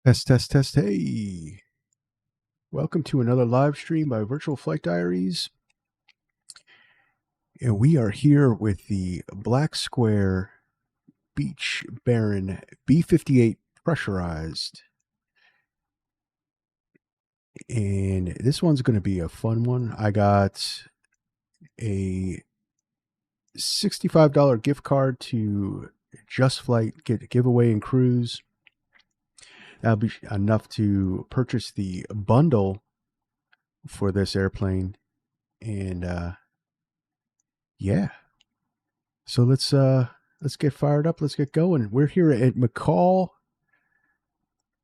Test, test, test. Hey, welcome to another live stream by Virtual Flight Diaries. And we are here with the Black Square Beech Baron B58 pressurized. And this one's going to be a fun one. I got a $65 gift card to Just Flight giveaway and cruise. That'll be enough to purchase the bundle for this airplane. And yeah. So let's get fired up. Let's get going. We're here at McCall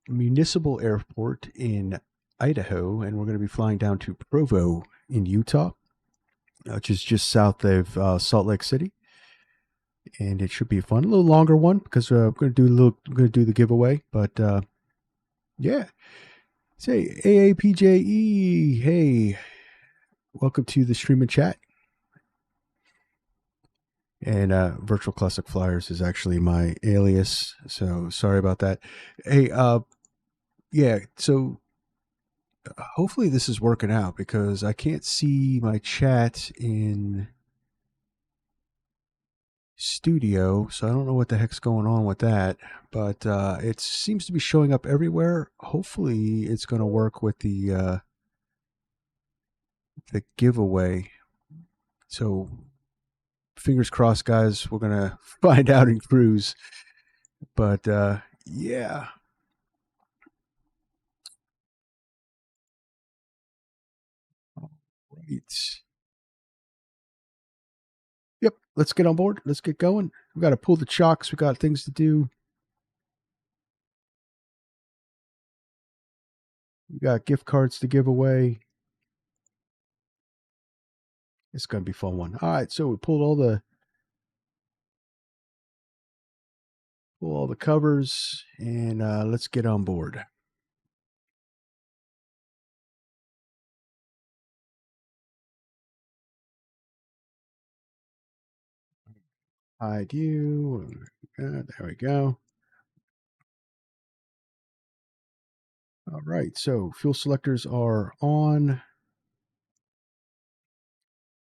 Municipal Airport in Idaho, and we're going to be flying down to Provo in Utah, which is just south of Salt Lake City. And it should be fun. A little longer one because we're going to do the giveaway. But yeah, say AAPJE. Hey, welcome to the stream and chat. And Virtual Classic Flyers is actually my alias, so sorry about that. Hey, yeah, so hopefully this is working out because I can't see my chat in studio, so I don't know what the heck's going on with that, but it seems to be showing up everywhere. Hopefully it's going to work with the giveaway. So fingers crossed, guys. We're going to find out in cruise. But yeah. All right. Yep. Let's get on board. Let's get going. We got to pull the chocks. We got things to do. We got gift cards to give away. It's going to be a fun one. All right. So we pulled all the covers, and let's get on board. Hide you. There we go. All right. So fuel selectors are on.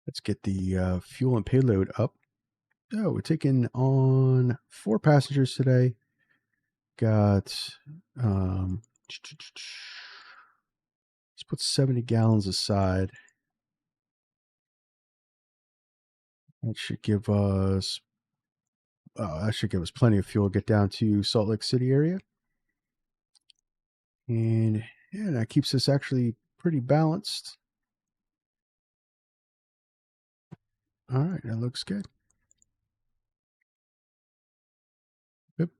Let's get the fuel and payload up. Oh, we're taking on 4 passengers today. Got let's put 70 gallons aside. That should give us plenty of fuel to get down to Salt Lake City area. And yeah, that keeps us actually pretty balanced. All right, that looks good. Yep.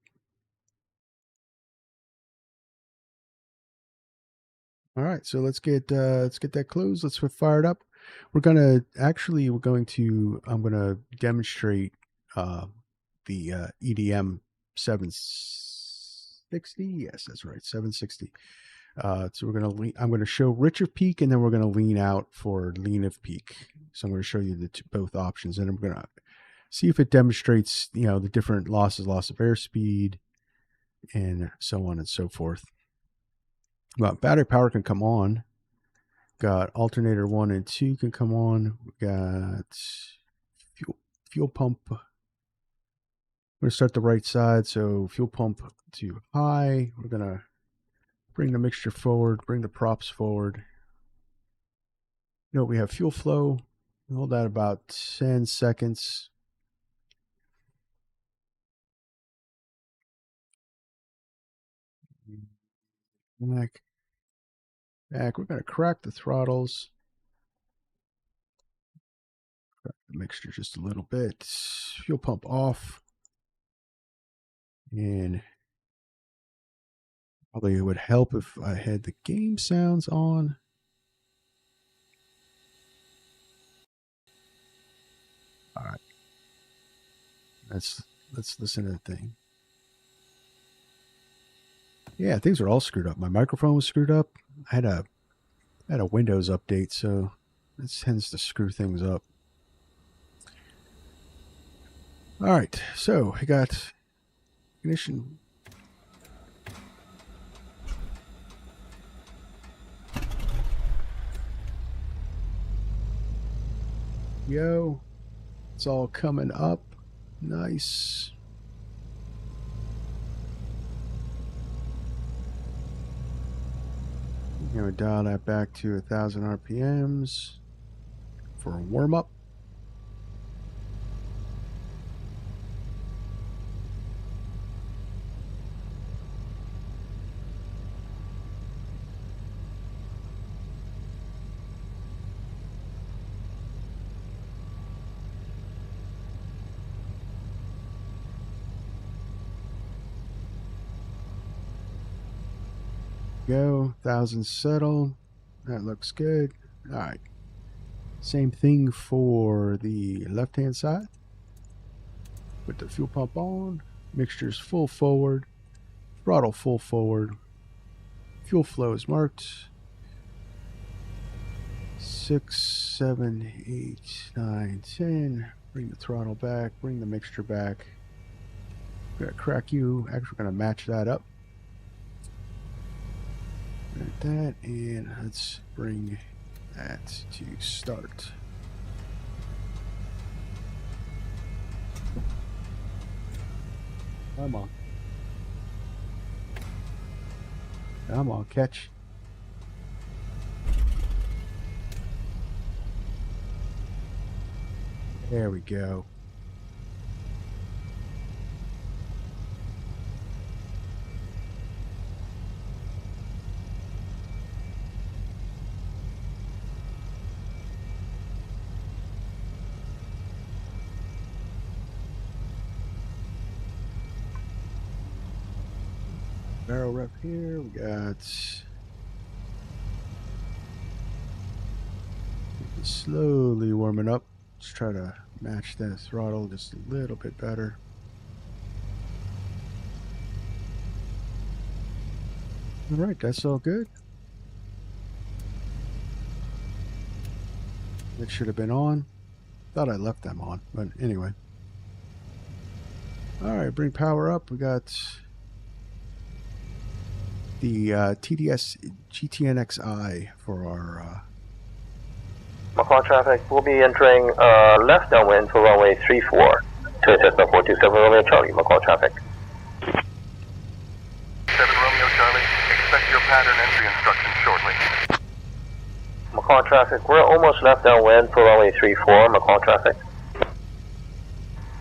All right, so let's get that closed. Let's get fired up. I'm going to demonstrate the EDM 760. Yes, that's right, 760. So I'm going to show rich of peak, and then we're going to lean out for lean of peak. So I'm going to show you both options, and I'm going to see if it demonstrates, the different loss of airspeed, and so on and so forth. Well, battery power can come on. Got alternator 1 and 2 can come on. We got fuel pump. We're going to start the right side, so fuel pump to high. We're going to bring the mixture forward, bring the props forward. We have fuel flow. Hold that about 10 seconds. Back. We're going to crack the throttles. Crack the mixture just a little bit. Fuel pump off. And probably it would help if I had the game sounds on. All right. Let's listen to the thing. Yeah, things are all screwed up. My microphone was screwed up. I had a Windows update, so it tends to screw things up. All right, so I got ignition. Yo, it's all coming up. Nice. I'm going to dial that back to 1,000 RPMs for a warm-up. Go, 1,000 settle. That looks good. All right. Same thing for the left-hand side. Put the fuel pump on. Mixture's full forward. Throttle full forward. Fuel flow is marked. 6, 7, 8, 9, 10. Bring the throttle back. Bring the mixture back. We're going to crack you. Actually, we're going to match that up. Like that. And let's bring that to start. Come on. Come on, catch. There we go. Barrel rep here. We got slowly warming up. Let's try to match that throttle just a little bit better. All right, that's all good. That should have been on. Thought I left them on, but anyway. All right, bring power up. We got the TDS GTNXI for our Macau traffic. We'll be entering left downwind for runway 34 to Cessna 427 Romeo Charlie, Macau traffic. 7 Romeo Charlie, expect your pattern entry instructions shortly. Macau traffic, we're almost left downwind for runway 34, Macau traffic.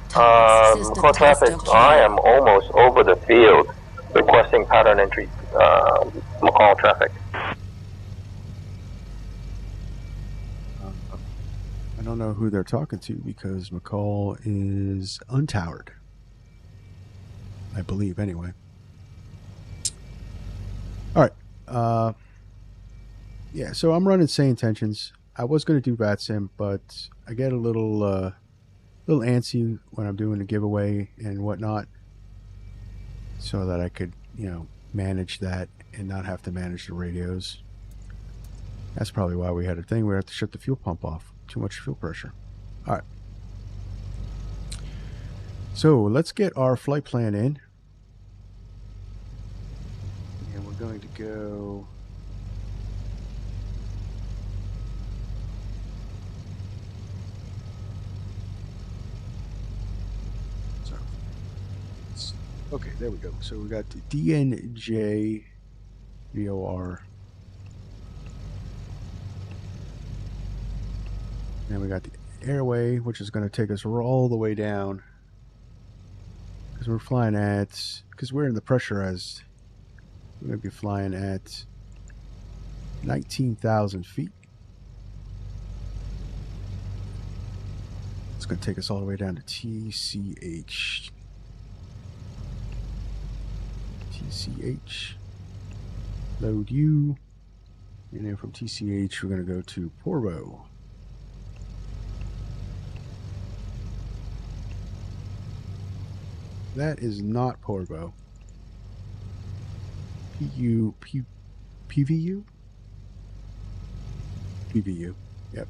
Macau traffic, I am almost over the field requesting pattern entry, Macau traffic. I don't know who they're talking to because McCall is untowered. I believe, anyway. All right. Yeah, so I'm running Say Intentions. I was going to do VATSIM, but I get a little antsy when I'm doing a giveaway and whatnot, so that I could, manage that and not have to manage the radios. That's probably why we had a thing where we have to shut the fuel pump off. Too much fuel pressure. All right. So let's get our flight plan in. And we're going to go... Okay, there we go. So we got the DNJ VOR. And we got the airway, which is going to take us all the way down. Because we're flying at... Because we're in the pressurized... We're going to be flying at 19,000 feet. It's going to take us all the way down to TCH. TCH. Load U. And then from TCH, we're going to go to Porvo. That is not Porvo. PVU? PVU, yep.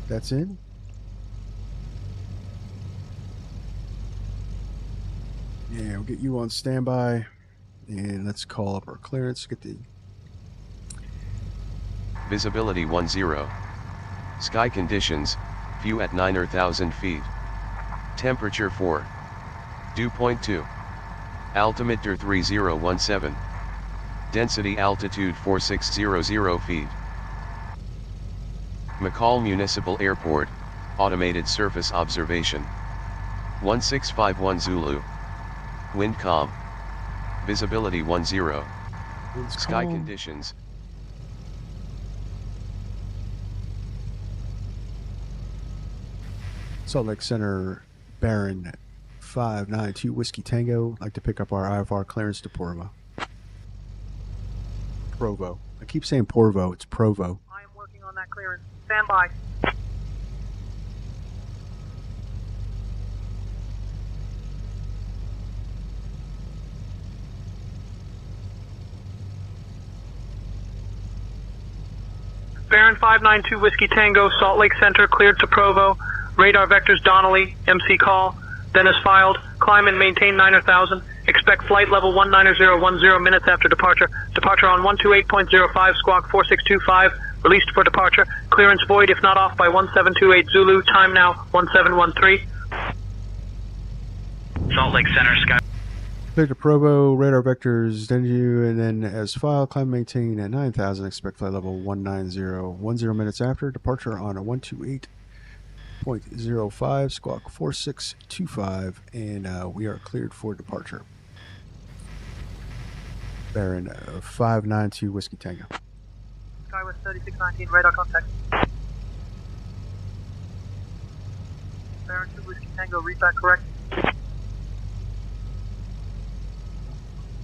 That's in. I'll get you on standby, and let's call up our clearance. Get the visibility 10. Sky conditions, view at 9,000 feet. Temperature 4. Dew point 2. Altimeter 3017. Density altitude 4600 feet. McCall Municipal Airport, automated surface observation. 1651 Zulu. Wind calm. Visibility 10. Sky conditions. Salt Lake Center, Baron 592 Whiskey Tango. Like to pick up our IFR clearance to Provo. Provo. I keep saying Porvo. It's Provo. I am working on that clearance. Stand by. Baron 592 Whiskey Tango, Salt Lake Center, cleared to Provo. Radar vectors Donnelly, MC call. Then is filed. Climb and maintain 9,000. Expect flight level 19010 minutes after departure. Departure on 128.05, squawk 4625. Released for departure. Clearance void if not off by 1728 Zulu. Time now 1713. Salt Lake Center, Sky. Clear to Provo, radar vectors, Denju, and then as filed, climb maintain at 9,000. Expect flight level 19010 minutes after departure on a 128.05, squawk 4625, and we are cleared for departure. Baron 592 Whiskey Tango. Skywest 3619, radar contact. Baron 2 Whiskey Tango, read back correct.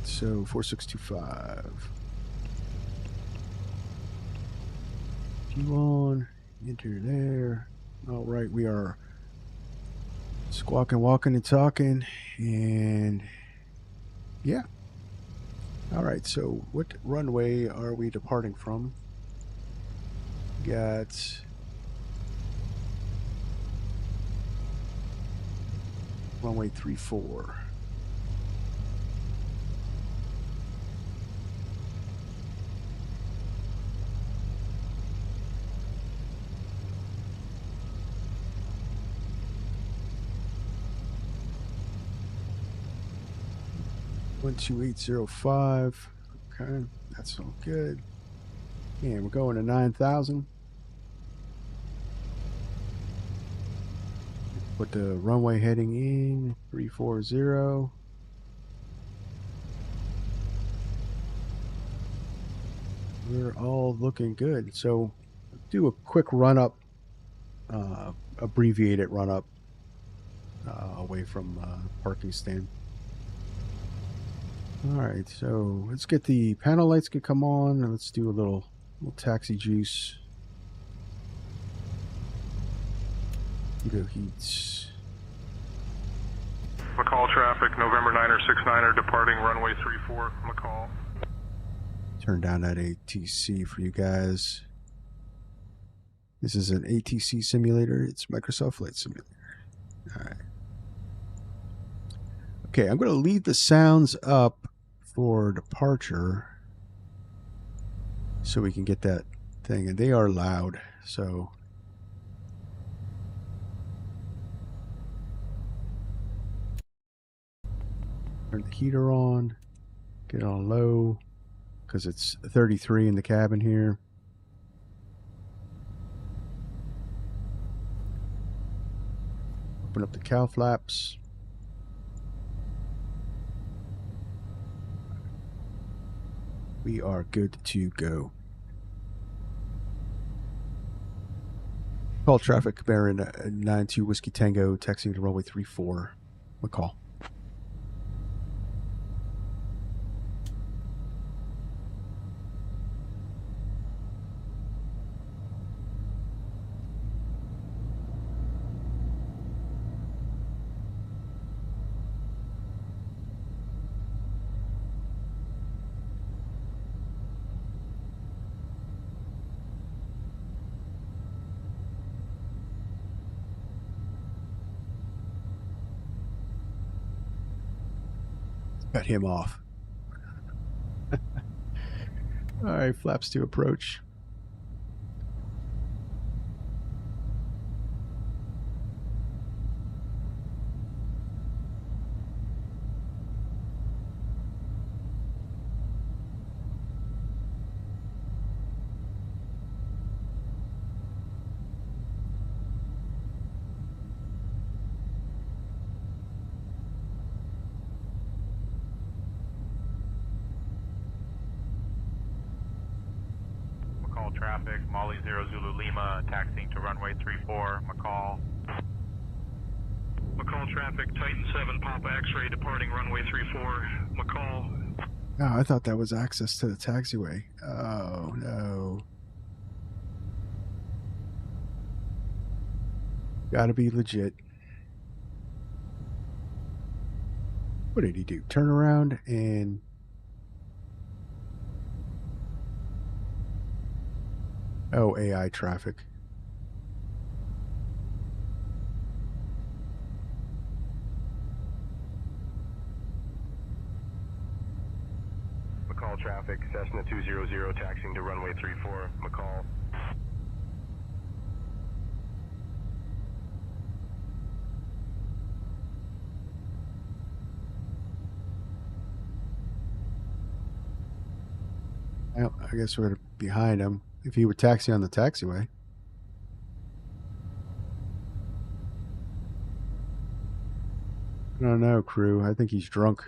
So 4625. Keep on, enter there. All right, we are squawking, walking, and talking, and yeah. All right, so what runway are we departing from? Got runway 34. One 12805. Okay, that's all good. And we're going to 9,000. Put the runway heading in 340. We're all looking good. So do a quick run up, abbreviated run up away from parking stand. All right, so let's get the panel lights can come on, and let's do a little taxi juice. Keto heats. McCall traffic, November 9er 69er departing runway 34, McCall. Turn down that ATC for you guys. This is an ATC simulator. It's Microsoft Flight Simulator. All right. Okay, I'm going to leave the sounds up for departure so we can get that thing. And they are loud, so... Turn the heater on. Get on low, because it's 33 in the cabin here. Open up the cow flaps. We are good to go. Call traffic, Baron 92 Whiskey Tango, taxiing to runway 34. McCall. Cut him off. All right, flaps to approach. McCall traffic, Molly 0 Zulu Lima, taxiing to runway 34, McCall. McCall traffic, Titan 7, Papa X-ray, departing runway 34, McCall. Oh, I thought that was access to the taxiway. Oh, no. Gotta be legit. What did he do? Turn around and... Oh, AI traffic. McCall traffic, Cessna 200, taxiing to runway 34, McCall. Well, I guess we're behind him. If he were taxiing on the taxiway. I don't know, crew. I think he's drunk.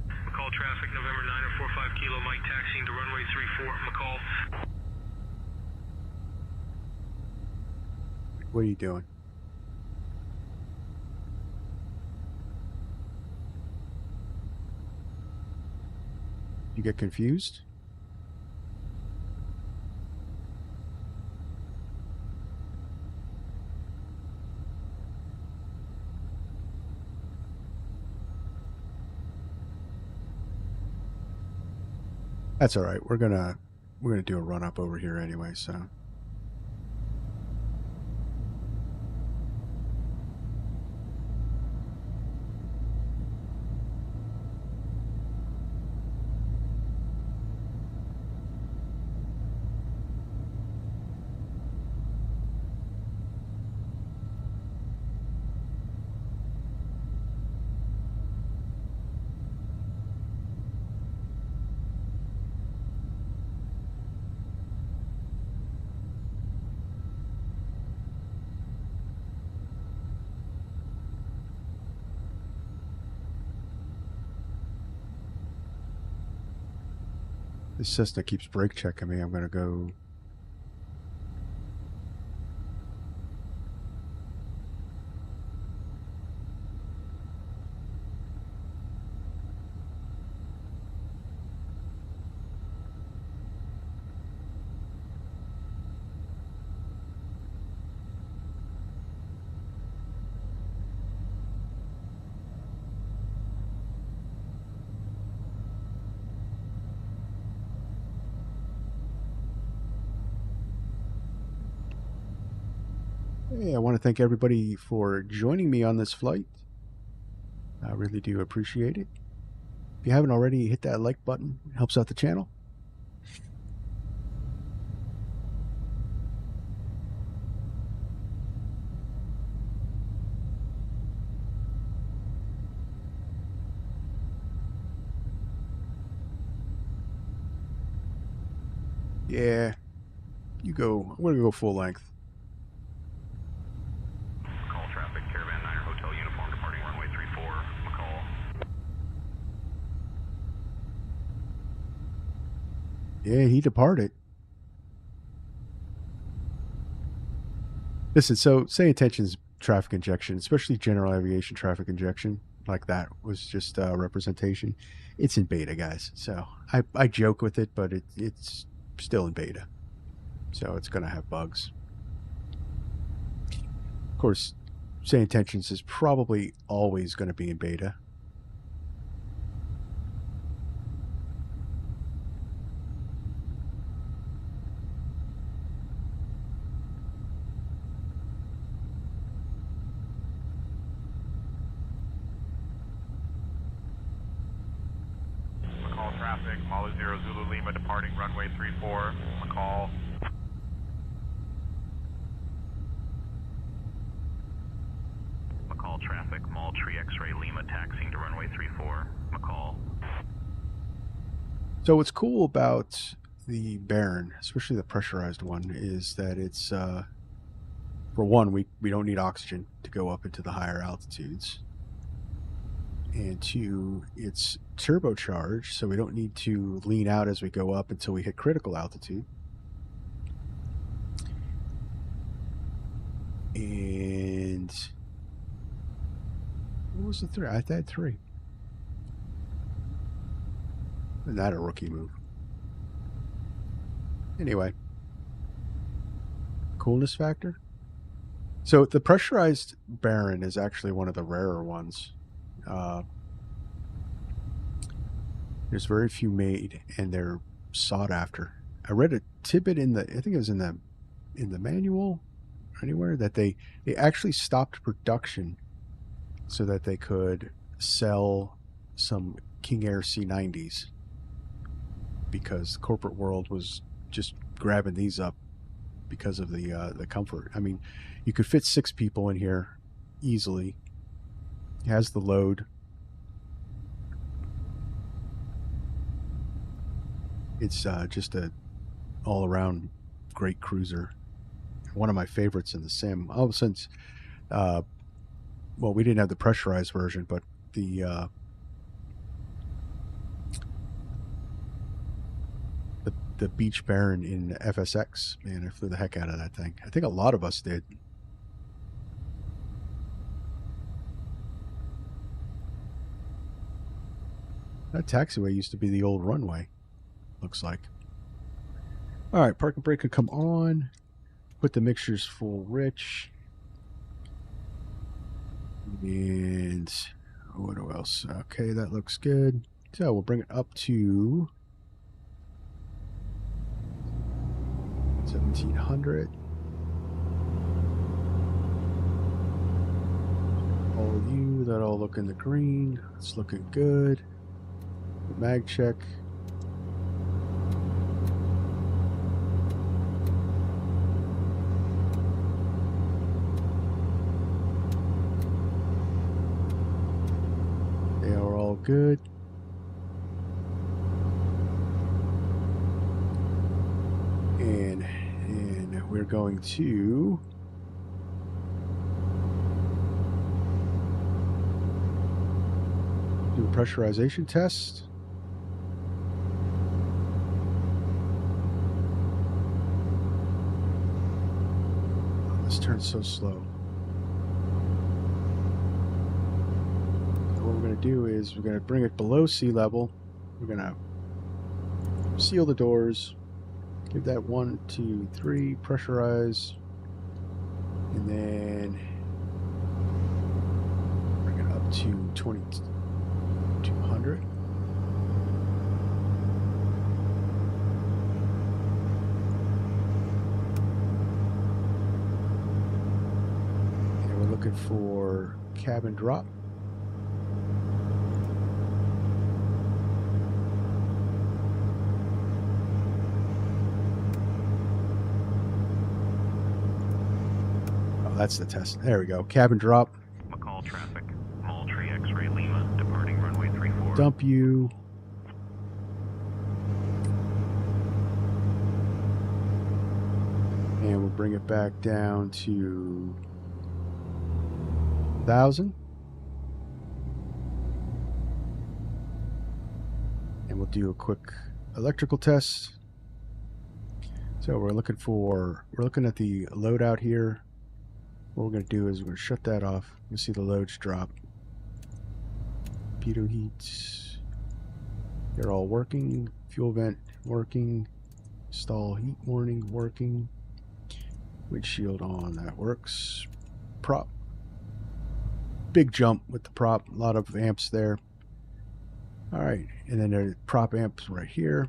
McCall traffic, November 9045 Kilo Mike, taxiing to runway 34, McCall. What are you doing? You get confused? That's all right. We're gonna do a run up over here anyway, so. This Cessna keeps brake checking me. I'm gonna go. Hey, I want to thank everybody for joining me on this flight. I really do appreciate it. If you haven't already, hit that like button. It helps out the channel. Yeah, you go. I'm going to go full length. McCall traffic, Caravan 9 Hotel uniform, departing runway 34, McCall. Yeah, he departed. Listen, so say intentions traffic injection, especially general aviation traffic injection, like that was just representation. It's in beta, guys. So I joke with it, but it's still in beta. So it's going to have bugs. Of course, say intentions is probably always going to be in beta. traffic, Mala 0 Zulu Lima departing runway 34, McCall. McCall traffic, Mall Tree X-ray Lima taxiing to runway 34, McCall. So what's cool about the Baron, especially the pressurized one, is that it's for one, we don't need oxygen to go up into the higher altitudes, and two, it's turbocharged, so we don't need to lean out as we go up until we hit critical altitude. And what was the three? I had three. Isn't that a rookie move? Anyway, coolness factor. So the pressurized Baron is actually one of the rarer ones. There's very few made, and they're sought after. I read a tidbit in the, I think it was in the manual or anywhere, that they actually stopped production so that they could sell some King Air C90s, because the corporate world was just grabbing these up because of the comfort. I mean, you could fit 6 people in here easily. It has the load. It's just a all-around great cruiser. One of my favorites in the sim. Oh, since well, we didn't have the pressurized version, but the Beech Baron in FSX, man, I flew the heck out of that thing. I think a lot of us did. That taxiway used to be the old runway, looks like. All right, park and brake could come on. Put the mixtures full rich. And what else? Okay, that looks good. So we'll bring it up to 1700. All of you that all look in the green. It's looking good. Mag check. They are all good. And we're going to do a pressurization test. Oh, this turns so slow. So what we're going to do is we're going to bring it below sea level. We're going to seal the doors. Give that 1, 2, 3, pressurize, and then bring it up to 2200. And we're looking for cabin drop. That's the test. There we go. Cabin drop. McCall traffic, Mall Tree X-ray Lima, departing runway 34. Dump you. And we'll bring it back down to 1,000. And we'll do a quick electrical test. So we're looking at the loadout here. What we're going to do is we're going to shut that off. You see the loads drop. Pitot heats. They're all working. Fuel vent working. Stall heat warning working. Windshield on. That works. Prop. Big jump with the prop. A lot of amps there. Alright. And then there's prop amps right here.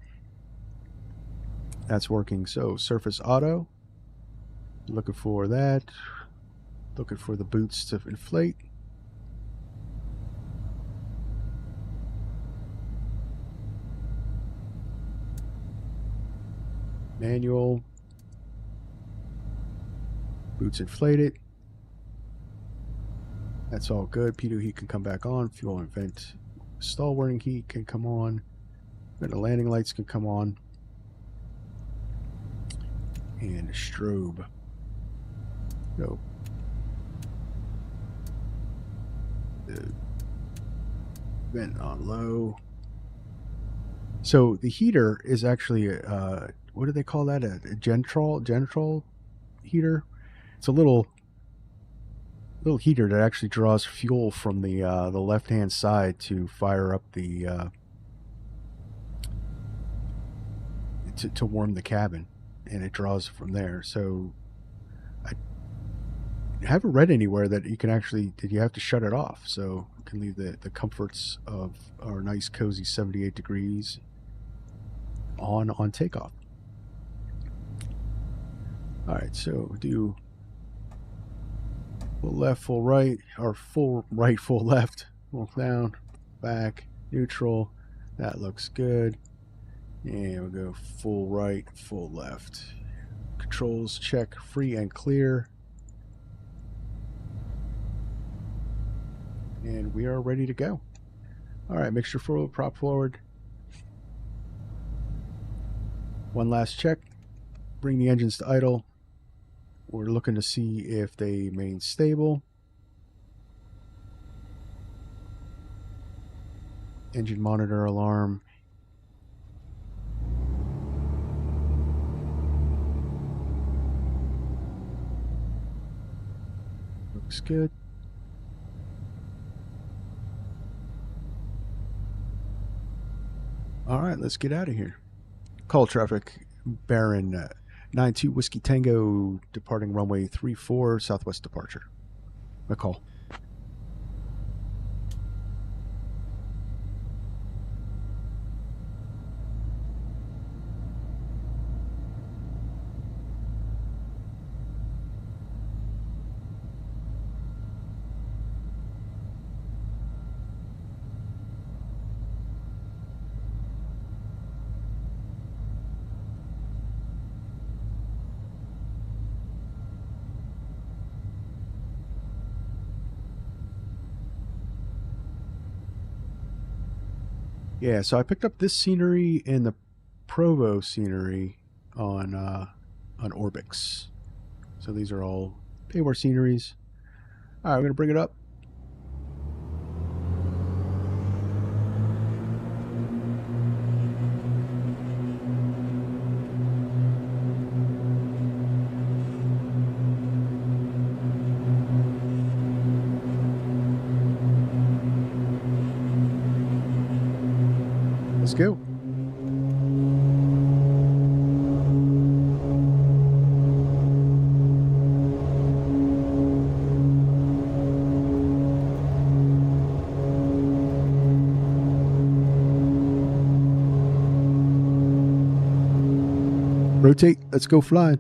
That's working. So surface auto. Looking for that. Looking for the boots to inflate. Manual. Boots inflated. That's all good. P2 heat can come back on. Fuel and vent stall warning heat can come on. Then the landing lights can come on. And the strobe. Go. The vent on low. So the heater is actually what do they call that? A genital heater. It's a little heater that actually draws fuel from the left hand side to fire up the to warm the cabin, and it draws from there. So I haven't read anywhere that you can actually you have to shut it off. So you can leave the comforts of our nice cozy 78 degrees on takeoff. All right, so do full left, full right, or full right, full left, full down, back, neutral. That looks good. And we'll go full right, full left. Controls check, free and clear. And we are ready to go. All right, mixture forward, prop forward. One last check. Bring the engines to idle. We're looking to see if they remain stable. Engine monitor alarm. Looks good. All right, let's get out of here. Call traffic, Baron 92 Whiskey Tango, departing runway 34, Southwest departure. A call. Yeah, so I picked up this scenery and the Provo scenery on Orbix. So these are all payware sceneries. All right, we're gonna bring it up. Let's go. Rotate. Let's go flying.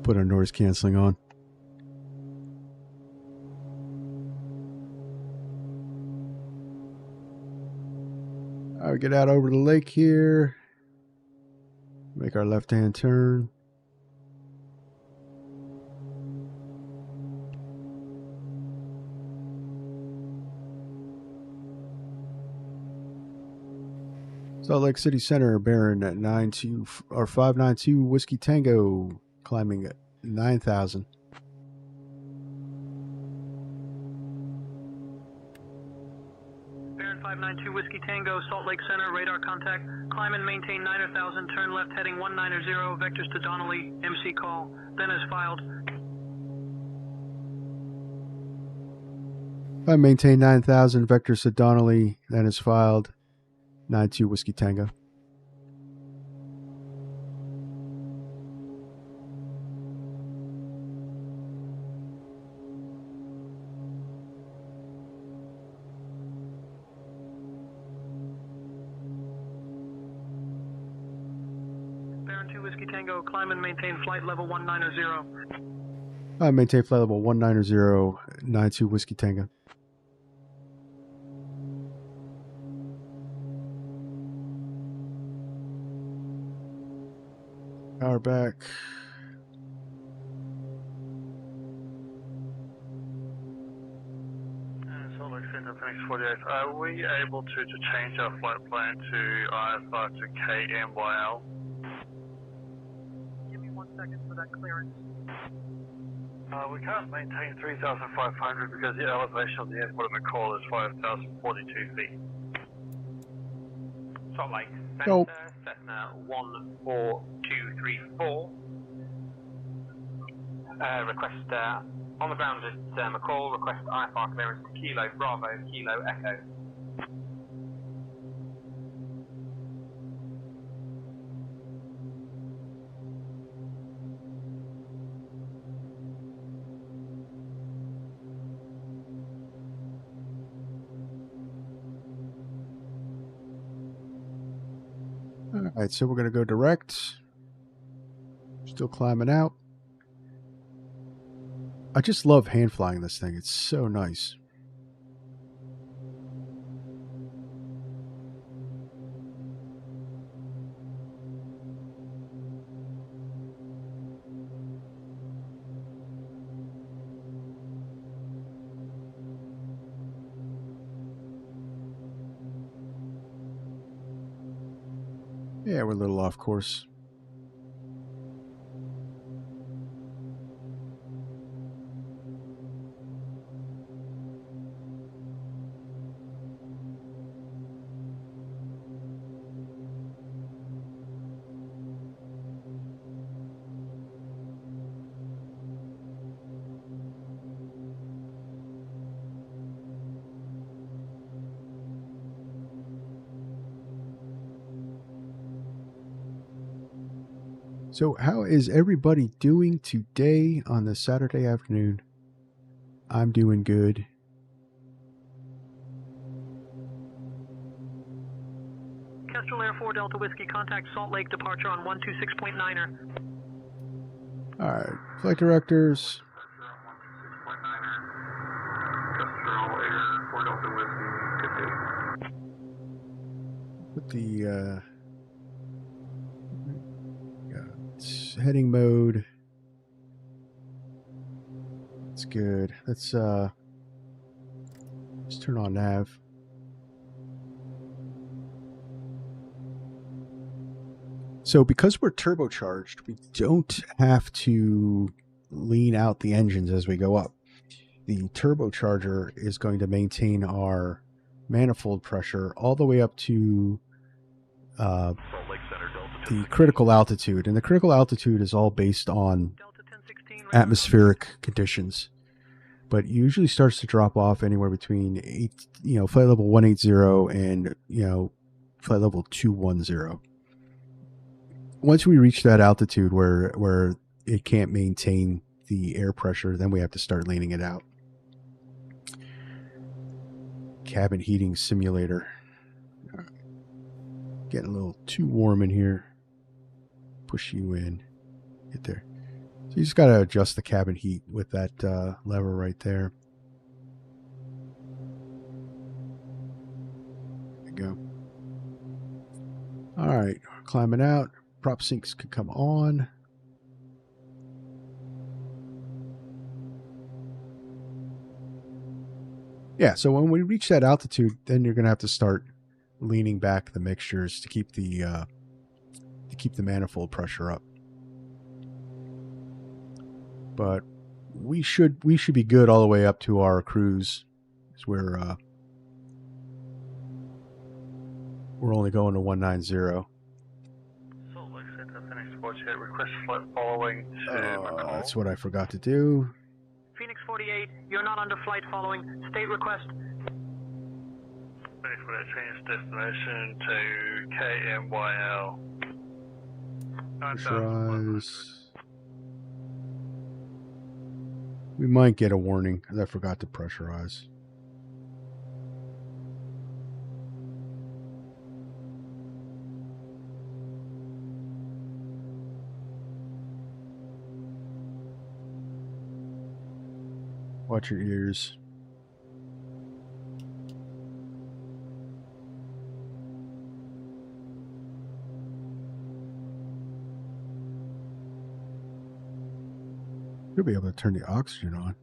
Put our noise canceling on. All right, get out over the lake here. Make our left-hand turn. Salt Lake City Center, Baron at 592 Whiskey Tango, climbing at 9,000. Baron 592 Whiskey Tango, Salt Lake Center, radar contact. Climb and maintain 9,000, turn left heading 190, vectors to Donnelly, MC call, then as filed. I maintain 9,000, vectors to Donnelly, then is filed. 92 Whiskey Tango. – Baron 2 Whiskey Tango, climb and maintain flight level 1900. Maintain flight level 190, 92 Whiskey Tango. Power back. Salt Lake Center, Phoenix 48. Are we able to change our flight plan to IFR to KMYL? Give me 1 second for that clearance. We can't maintain 3,500 because the elevation of the airport at McCall is 5,042 feet. Salt Lake Center, Nope. Cessna 14234. Request on the ground at McCall, request IFR clearance for Kilo Bravo, Kilo Echo. All right, so we're going to go direct. Still climbing out. I just love hand flying this thing. It's so nice. Yeah, we're a little off course. So how is everybody doing today on this Saturday afternoon? I'm doing good. Kestrel Air 4 Delta Whiskey, contact Salt Lake departure on 126.9er. All right, flight directors. Kestrel Air 4 Delta Whiskey, good day. Put the heading mode. It's good. Let's turn on nav. So because we're turbocharged, we don't have to lean out the engines as we go up. The turbocharger is going to maintain our manifold pressure all the way up to the critical altitude, and the critical altitude is all based on atmospheric conditions, but usually starts to drop off anywhere between flight level 180 and flight level 210. Once we reach that altitude where it can't maintain the air pressure, then we have to start leaning it out. Cabin heating simulator. Getting a little too warm in here. Push you in. Get there. So you just got to adjust the cabin heat with that lever right there. There you go. All right. Climbing out. Prop sinks could come on. Yeah, so when we reach that altitude, then you're going to have to start leaning back the mixtures to keep the manifold pressure up. But we should be good all the way up to our cruise. Because we're only going to 190. Salt Lake Center, Phoenix 48, request flight following to McCall. That's what I forgot to do. Phoenix 48, you're not under flight following. State request. Phoenix 48, change destination to KMYL. Pressurize. We might get a warning because I forgot to pressurize. Watch your ears. You'll be able to turn the oxygen on.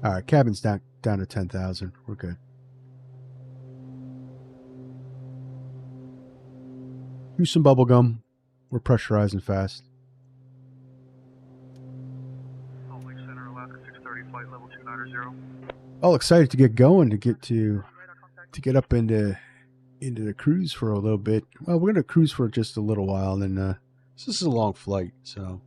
All right, cabin's down to 10,000. We're good. Do some bubble gum. We're pressurizing fast. Salt Lake Center, Alaska 630, flight level 290. All excited to get going, to get up into the cruise for a little bit. Well, we're gonna cruise for just a little while, and then this is a long flight, so.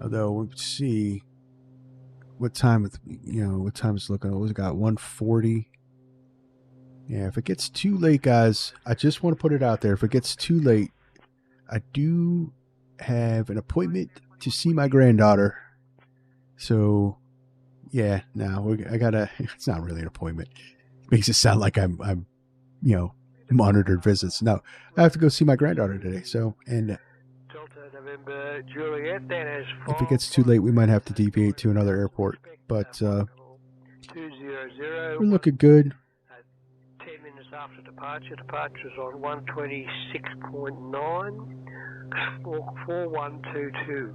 Although we'll see what time it's looking. What was it got? 140. Yeah, if it gets too late, guys, I just want to put it out there. If it gets too late, I do have an appointment to see my granddaughter. So, yeah, no, I gotta. It's not really an appointment. It makes it sound like I'm monitored visits. No, I have to go see my granddaughter today. So, and if it gets too late, we might have to deviate to another airport. But we're looking good. 10 minutes after departure. Departure is on 126.9, 4122.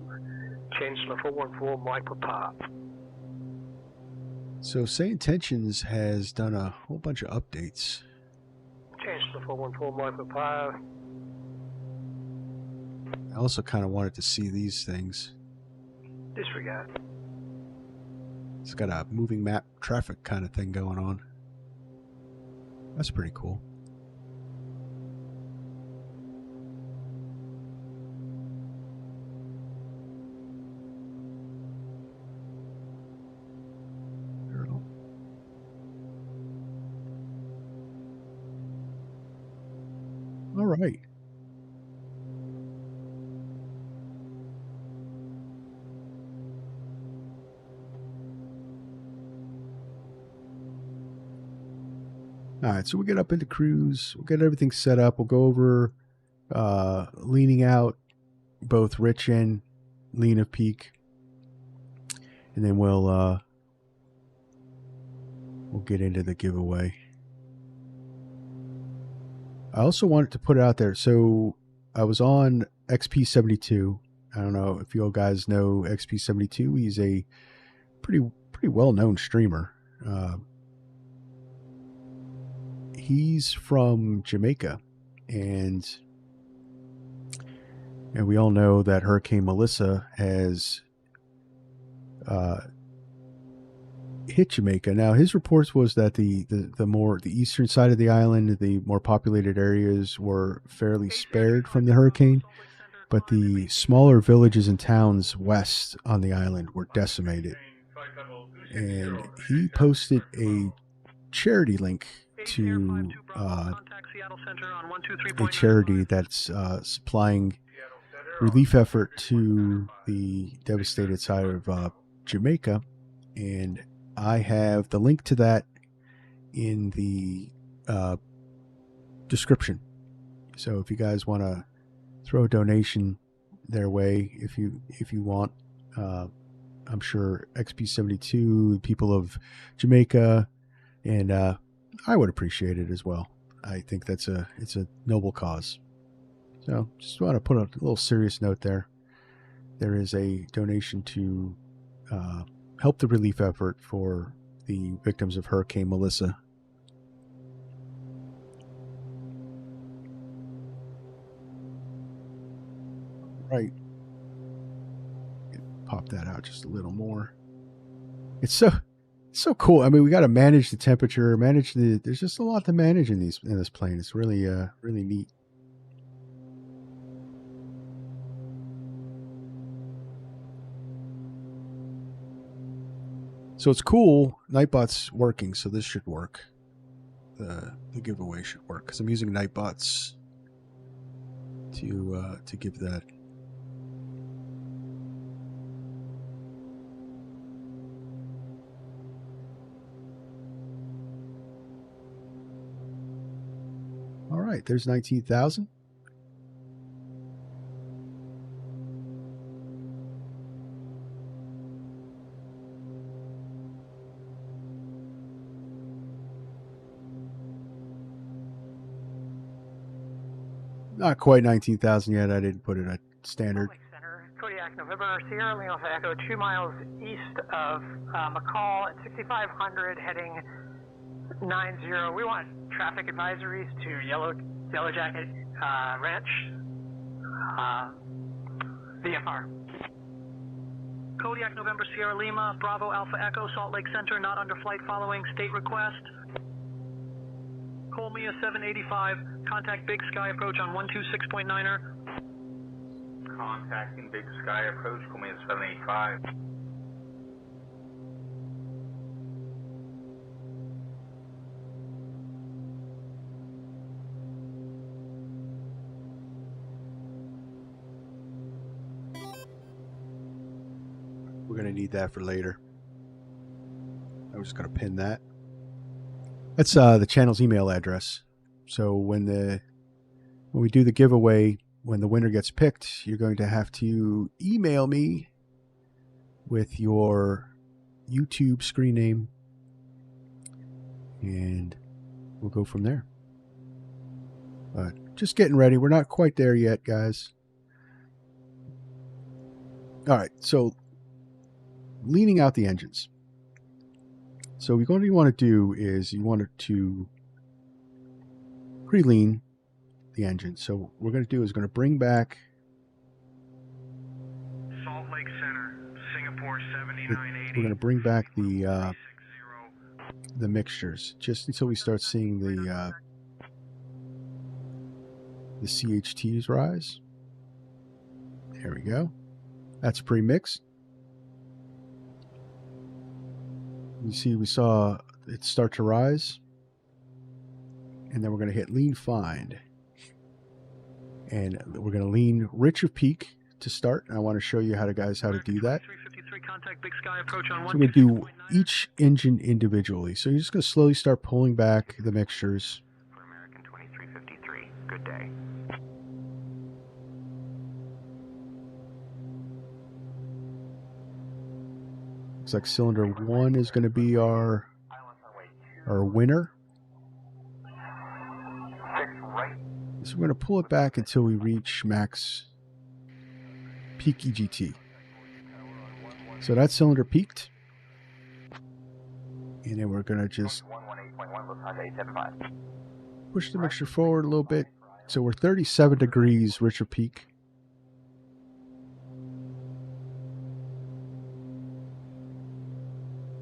Chancellor 414, Mike Papa. So Say Intentions has done a whole bunch of updates. Chancellor 414, Mike Papa. I also kind of wanted to see these things. Disregard. It's got a moving map traffic kind of thing going on. That's pretty cool. All right. All right, so we'll get up into cruise. We'll get everything set up. We'll go over leaning out, both rich and lean of peak. And then we'll get into the giveaway. I also wanted to put it out there. So I was on XP72. I don't know if you all guys know XP72. He's a pretty well-known streamer. He's from Jamaica, and we all know that Hurricane Melissa has hit Jamaica. Now, his reports was that the eastern side of the island, the more populated areas, were fairly spared from the hurricane, but the smaller villages and towns west on the island were decimated. And he posted a charity link to a charity that's supplying relief effort to the devastated side of Jamaica, and I have the link to that in the description. So if you guys want to throw a donation their way, if you want, I'm sure XP72, the people of Jamaica, and I would appreciate it as well. I think it's a noble cause. So just want to put a little serious note there. There is a donation to help the relief effort for the victims of Hurricane Melissa. Right. Pop that out just a little more. It's so cool. I mean, we got to manage the temperature, there's just a lot to manage in this plane. It's really really neat. So it's cool. Nightbot's working, so this should work. The giveaway should work because I'm using Nightbots to give that All right, there's 19,000. Not quite 19,000 yet. I didn't put it at standard. Kodiak, November, Sierra Leone Echo, 2 miles east of McCall at 6,500, heading 90. We want traffic advisories to Yellow Jacket Ranch, VFR. Kodiak, November, Sierra Lima, Bravo, Alpha Echo, Salt Lake Center, not under flight following state request. Colmia 785, contact Big Sky approach on 126.9er. Contacting Big Sky approach, Colmia 785. We're going to need that for later. I'm just going to pin that. That's the channel's email address. So when we do the giveaway, when the winner gets picked, you're going to have to email me with your YouTube screen name, and we'll go from there. But just getting ready. We're not quite there yet, guys. All right, so leaning out the engines. So what you want to do is you want to pre-lean the engine. So what we're going to do is going to bring back Salt Lake Center, Singapore 7980. we're going to bring back the mixtures just until we start seeing the CHTs rise. There we go. That's pre-mixed. You see, we saw it start to rise, and then we're going to hit lean find, and we're going to lean rich of peak to start. And I want to show you how to do that. So we're going to do each engine individually. So you're just going to slowly start pulling back the mixtures. For American 2353, good day. Looks like cylinder 1 is going to be our winner. So we're going to pull it back until we reach max peak EGT. So that cylinder peaked. And then we're going to just push the mixture forward a little bit. So we're 37 degrees rich of peak.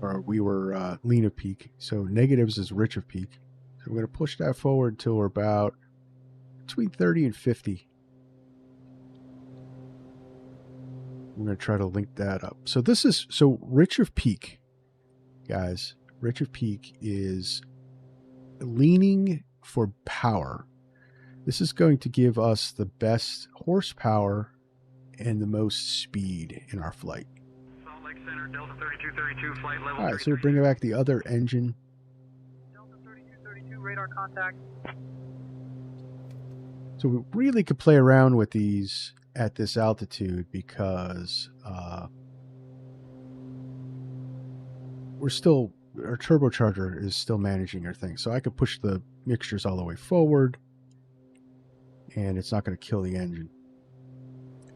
Or we were lean of peak. So negatives is rich of peak. So we're going to push that forward until we're about between 30 and 50. We're going to try to link that up. So rich of peak, guys. Rich of peak is leaning for power. This is going to give us the best horsepower and the most speed in our flight. Salt Lake Center, Delta 3232, flight level. All right, so we're bringing back the other engine. Delta 3232, radar contact. So we really could play around with these at this altitude because our turbocharger is still managing our thing. So I could push the mixtures all the way forward and it's not going to kill the engine.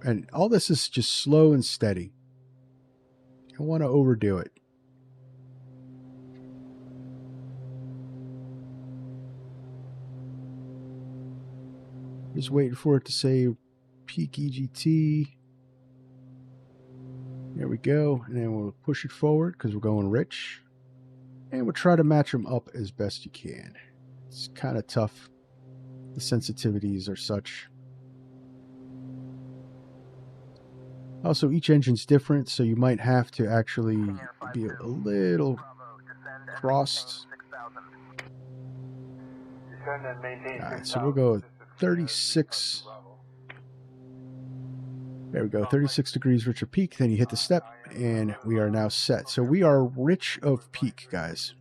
And all this is just slow and steady. I don't want to overdo it. Just waiting for it to say peak EGT. There we go. And then we'll push it forward because we're going rich. And we'll try to match them up as best you can. It's kind of tough. The sensitivities are such. Also, each engine's different, so you might have to actually be a little crossed. Alright, so we'll go 36. There we go, 36 degrees rich of peak. Then you hit the step, and we are now set. So we are rich of peak, guys.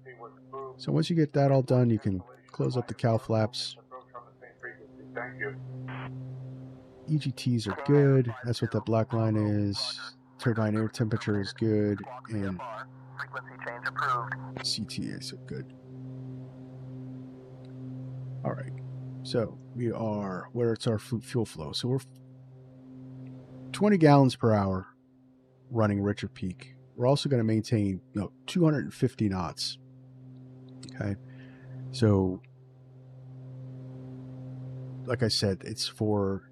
So once you get that all done, you can close up the cowl flaps. Thank you. EGTs are good. That's what that black line is. Turbine air temperature is good. And Frequency change approved. CTAs are good. All right. So we are where it's our fuel flow. So we're 20 gallons per hour running Richard Peak. We're also going to maintain 250 knots. Okay. So like I said, it's for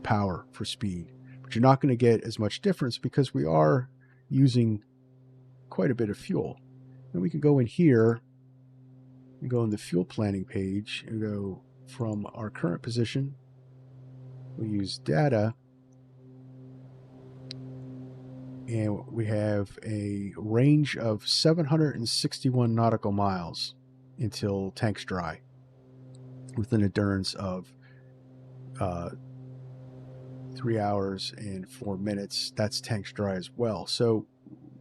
power, for speed, but you're not going to get as much difference because we are using quite a bit of fuel. And we can go in here and go in the fuel planning page and go from our current position. We use data, and we have a range of 761 nautical miles until tank's dry, with an endurance of 3 hours and 4 minutes. That's tank's dry as well. So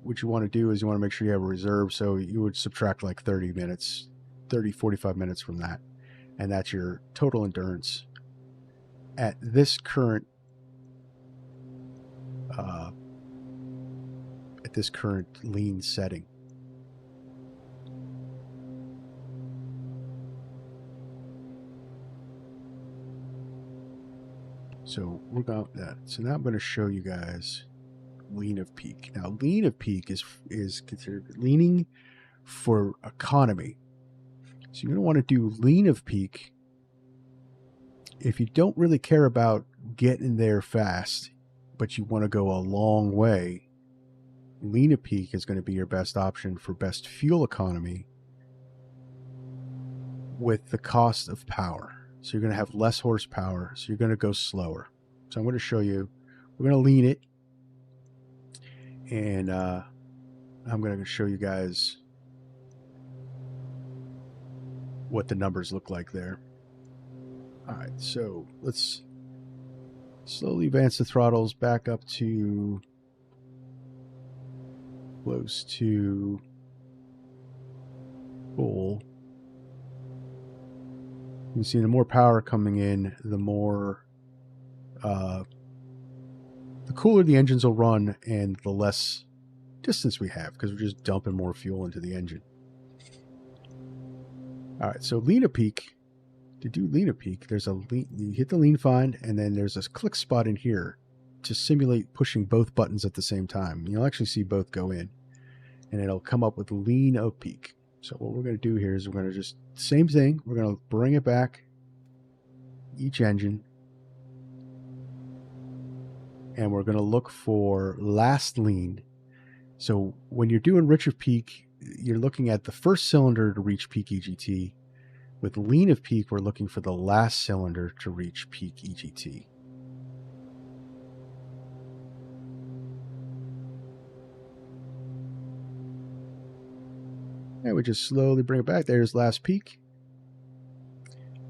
what you want to do is you want to make sure you have a reserve. So you would subtract like 45 minutes from that. And that's your total endurance at this current lean setting. So we're about that. So now I'm going to show you guys lean of peak. Now, lean of peak is considered leaning for economy. So you're going to want to do lean of peak if you don't really care about getting there fast, but you want to go a long way. Lean of peak is going to be your best option for best fuel economy with the cost of power. So you're going to have less horsepower, so you're going to go slower. So I'm going to show you. We're going to lean it, and I'm going to show you guys what the numbers look like there. All right, so let's slowly advance the throttles back up to close to full. You can see the more power coming in, the more, the cooler the engines will run and the less distance we have because we're just dumping more fuel into the engine. All right, so lean a peak. To do lean a peak, there's a lean, you hit the lean find, and then there's this click spot in here to simulate pushing both buttons at the same time. You'll actually see both go in, and it'll come up with lean of peak. So what we're going to do here is we're going to just, same thing, we're going to bring it back, each engine, and we're going to look for last lean. So when you're doing Richard Peak, you're looking at the first cylinder to reach peak EGT. With lean of peak, we're looking for the last cylinder to reach peak EGT. And we just slowly bring it back. There's last peak.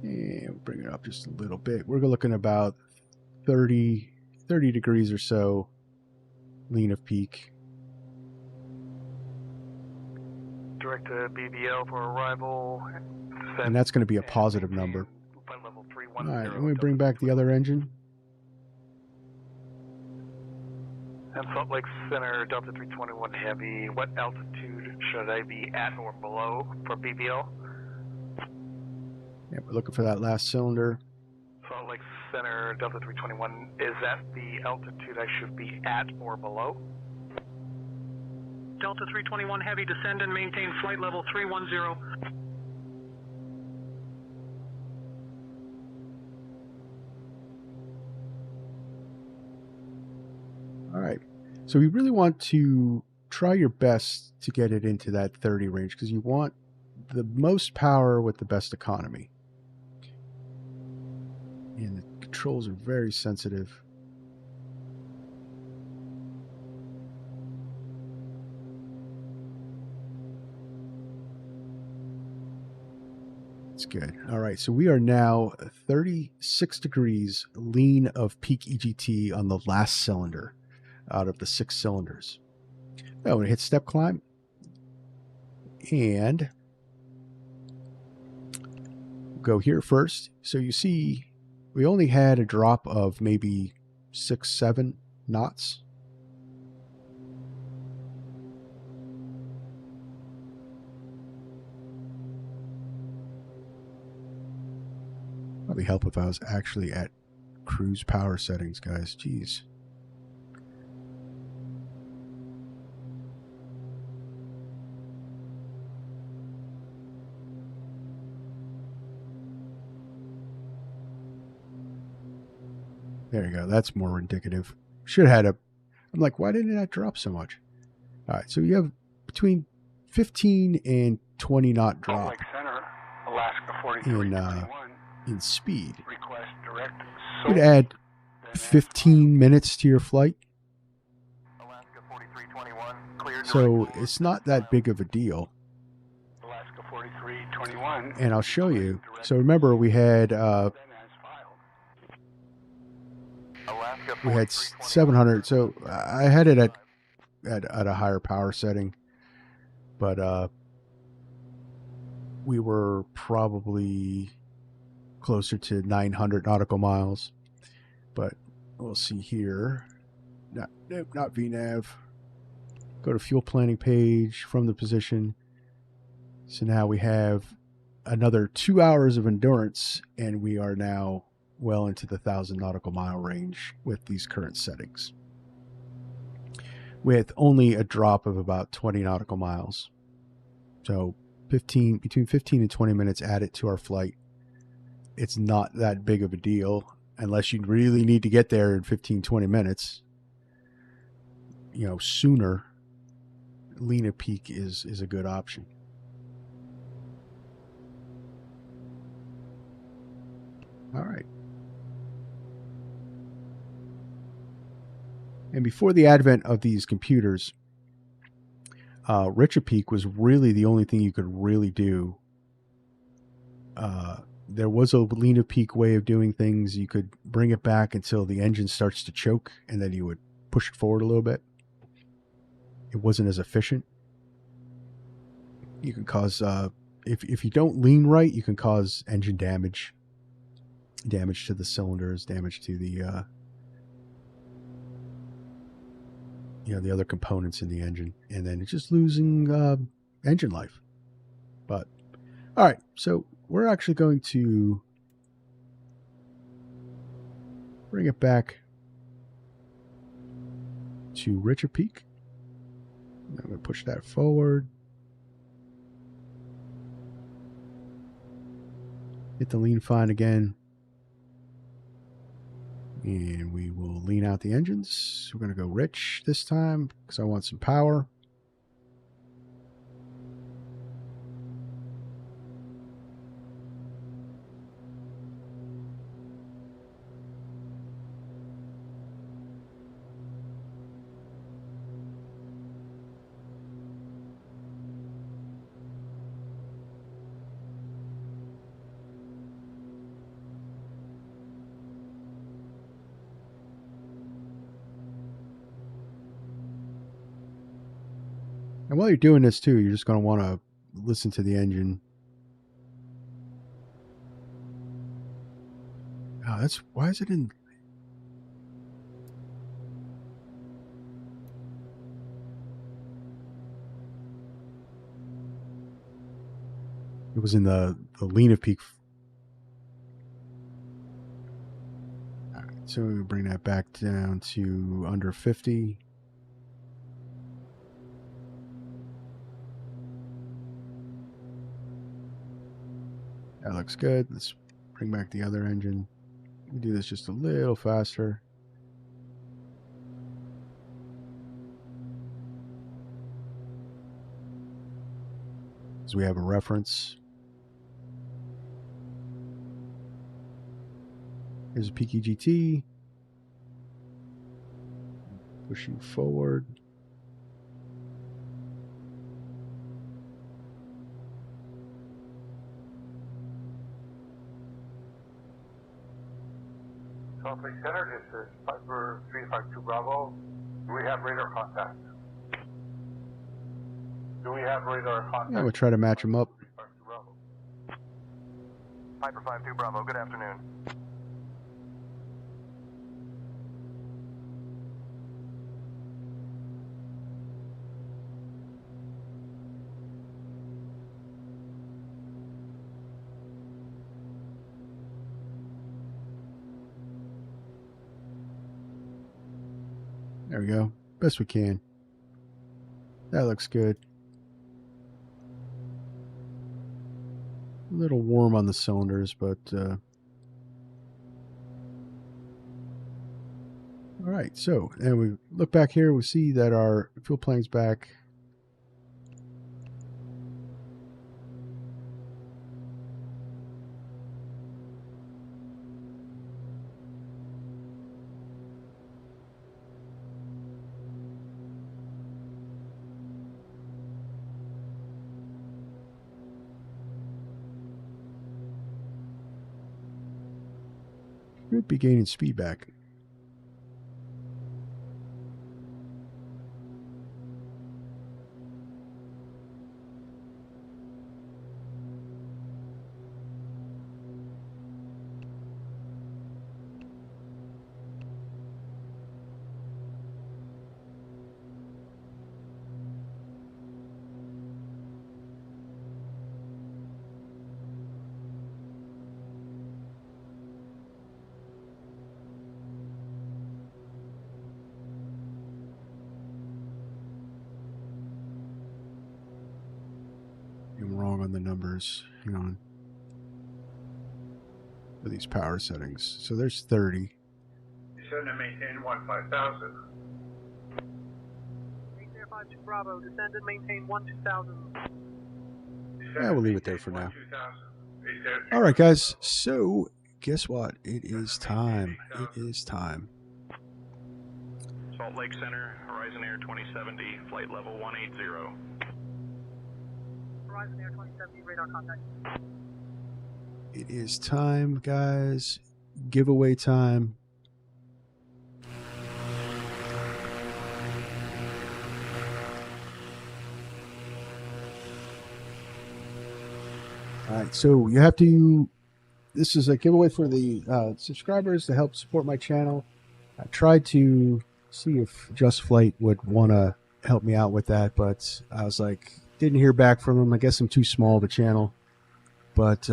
And we'll bring it up just a little bit. We're looking about 30 degrees or so lean of peak. Direct to BBL for arrival. And that's going to be a positive number. Level All right, and we bring back the other engine. And Salt Lake Center, Delta 321 Heavy. What altitude should I be at or below for BBL? Yeah, we're looking for that last cylinder. Salt Lake Center, Delta 321. Is that the altitude I should be at or below? Delta 321 Heavy, descend and maintain flight level 310. All right. So we really want to try your best to get it into that 30 range because you want the most power with the best economy. And the controls are very sensitive. It's good. All right. So we are now 36 degrees lean of peak EGT on the last cylinder out of the 6 cylinders. Now I'm going to hit step climb and go here first. So you see, we only had a drop of maybe 6-7 knots. Probably help if I was actually at cruise power settings, guys. Jeez. There you go. That's more indicative. Should have had a... I'm like, why didn't that drop so much? All right, so you have between 15 and 20 knot drop Center, Alaska in speed. Request direct Would add 15 minutes to your flight. Alaska 4321, clear So it's not that big of a deal. Alaska 4321. And I'll show you. So remember, we had 700. So I had it at a higher power setting, but we were probably closer to 900 nautical miles. But we'll see here. Not VNAV. Go to fuel planning page from the position. So now we have another 2 hours of endurance, and we are now well into the 1,000 nautical mile range with these current settings, with only a drop of about 20 nautical miles. So between 15 and 20 minutes added to our flight. It's not that big of a deal unless you really need to get there in 15-20 minutes. You know, sooner, Lena Peak is a good option. All right. And before the advent of these computers, Richard Peak was really the only thing you could really do. There was a Lena Peak way of doing things. You could bring it back until the engine starts to choke, and then you would push it forward a little bit. It wasn't as efficient. You can cause, if you don't lean right, you can cause engine damage. Damage to the cylinders, damage to the the other components in the engine, and then it's just losing engine life. But all right, so we're actually going to bring it back to Richard Peak. I'm going to push that forward. Hit the lean fine again. And we will lean out the engines. We're going to go rich this time because I want some power. And while you're doing this too, you're just going to want to listen to the engine. Oh, that's, why is it in? It was in the Lena Peak. All right, so we bring that back down to under 50. That looks good. Let's bring back the other engine. We do this just a little faster. Because we have a reference. Here's a PKGT. Pushing forward. Salt Lake Center, this is Piper 352 Bravo. Do we have radar contact? Do we have radar contact? Yeah, we'll try to match them up. Piper 52 Bravo, good afternoon. There we go. Best we can. That looks good. A little warm on the cylinders, but all right. So, and we look back here, we see that our fuel plane's back. Should be gaining speed back. I'm wrong on the numbers. Hang on. For these power settings. So there's 30. You shouldn't have maintained 15,000. Maintain 52 Bravo, descend and maintain 12,000. Yeah, we'll leave it there for now. All right, guys. So guess what? It is time. It is time. Salt Lake Center, Horizon Air 2070, flight level 180. Horizon Air 2070, radar contact. It is time, guys. Giveaway time. All right, so you have to. This is a giveaway for the subscribers to help support my channel. I tried to see if Just Flight would want to help me out with that, but I was like, didn't hear back from them. I guess I'm too small of a channel, but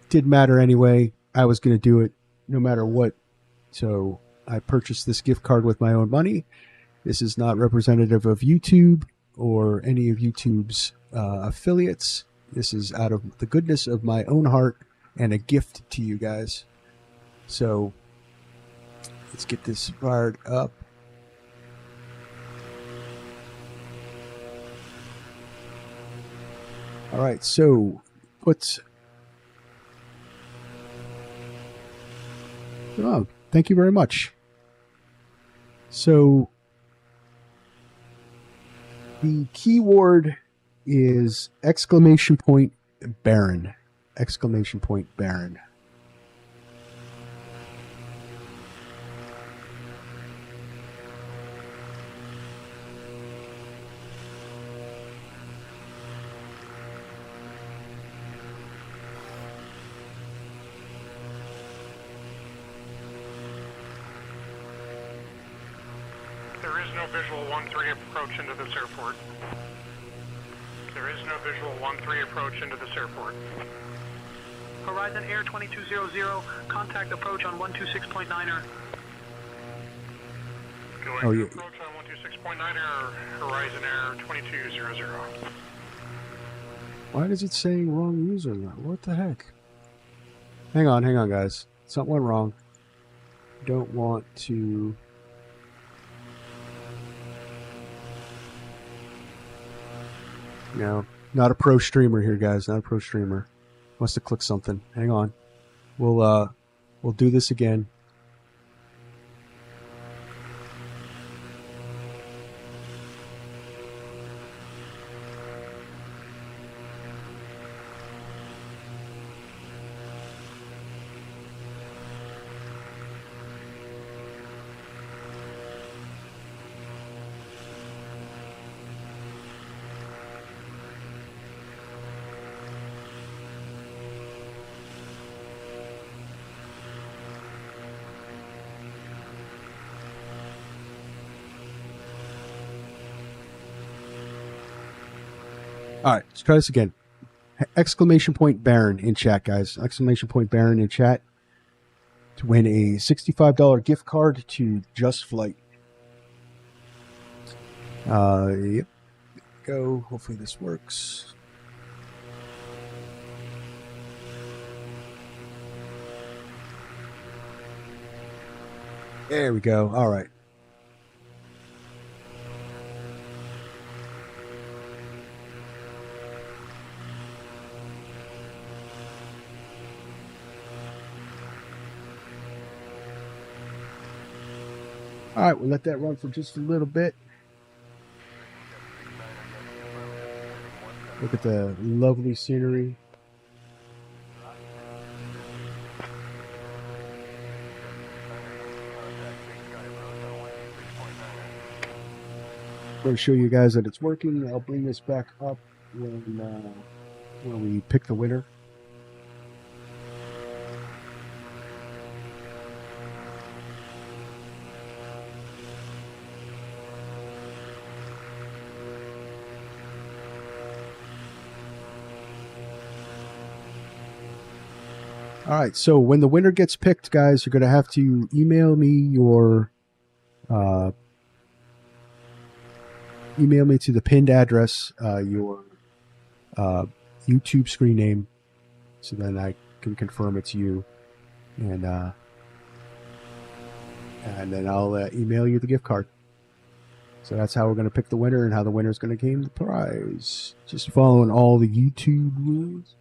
didn't matter anyway. I was going to do it no matter what. So I purchased this gift card with my own money. This is not representative of YouTube or any of YouTube's affiliates. This is out of the goodness of my own heart and a gift to you guys. So let's get this fired up. All right, so oh, thank you very much. So the keyword is !Baron. !Baron. There is no visual 1-3 approach into this airport. There is no visual 1-3 approach into this airport. Horizon Air 2200, contact approach on 126.9er. Going to approach on 126.9er, Horizon Air 2200. Why does it say wrong user? What the heck? Hang on, guys. Something went wrong. Don't want to... No, not a pro streamer here, guys. Not a pro streamer. Must have clicked something. Hang on. We'll do this again. All right, let's try this again. Exclamation point Baron in chat, guys. Exclamation point Baron in chat to win a $65 gift card to Just Flight. Yep. Go. Hopefully this works. There we go. All right. All right, we'll let that run for just a little bit. Look at the lovely scenery. I'm going to show you guys that it's working. I'll bring this back up when we pick the winner. All right, so when the winner gets picked, guys, you're going to have to email me your email me to the pinned address your YouTube screen name, so then I can confirm it's you, and then I'll email you the gift card. So that's how we're going to pick the winner and how the winner is going to gain the prize. Just following all the YouTube rules.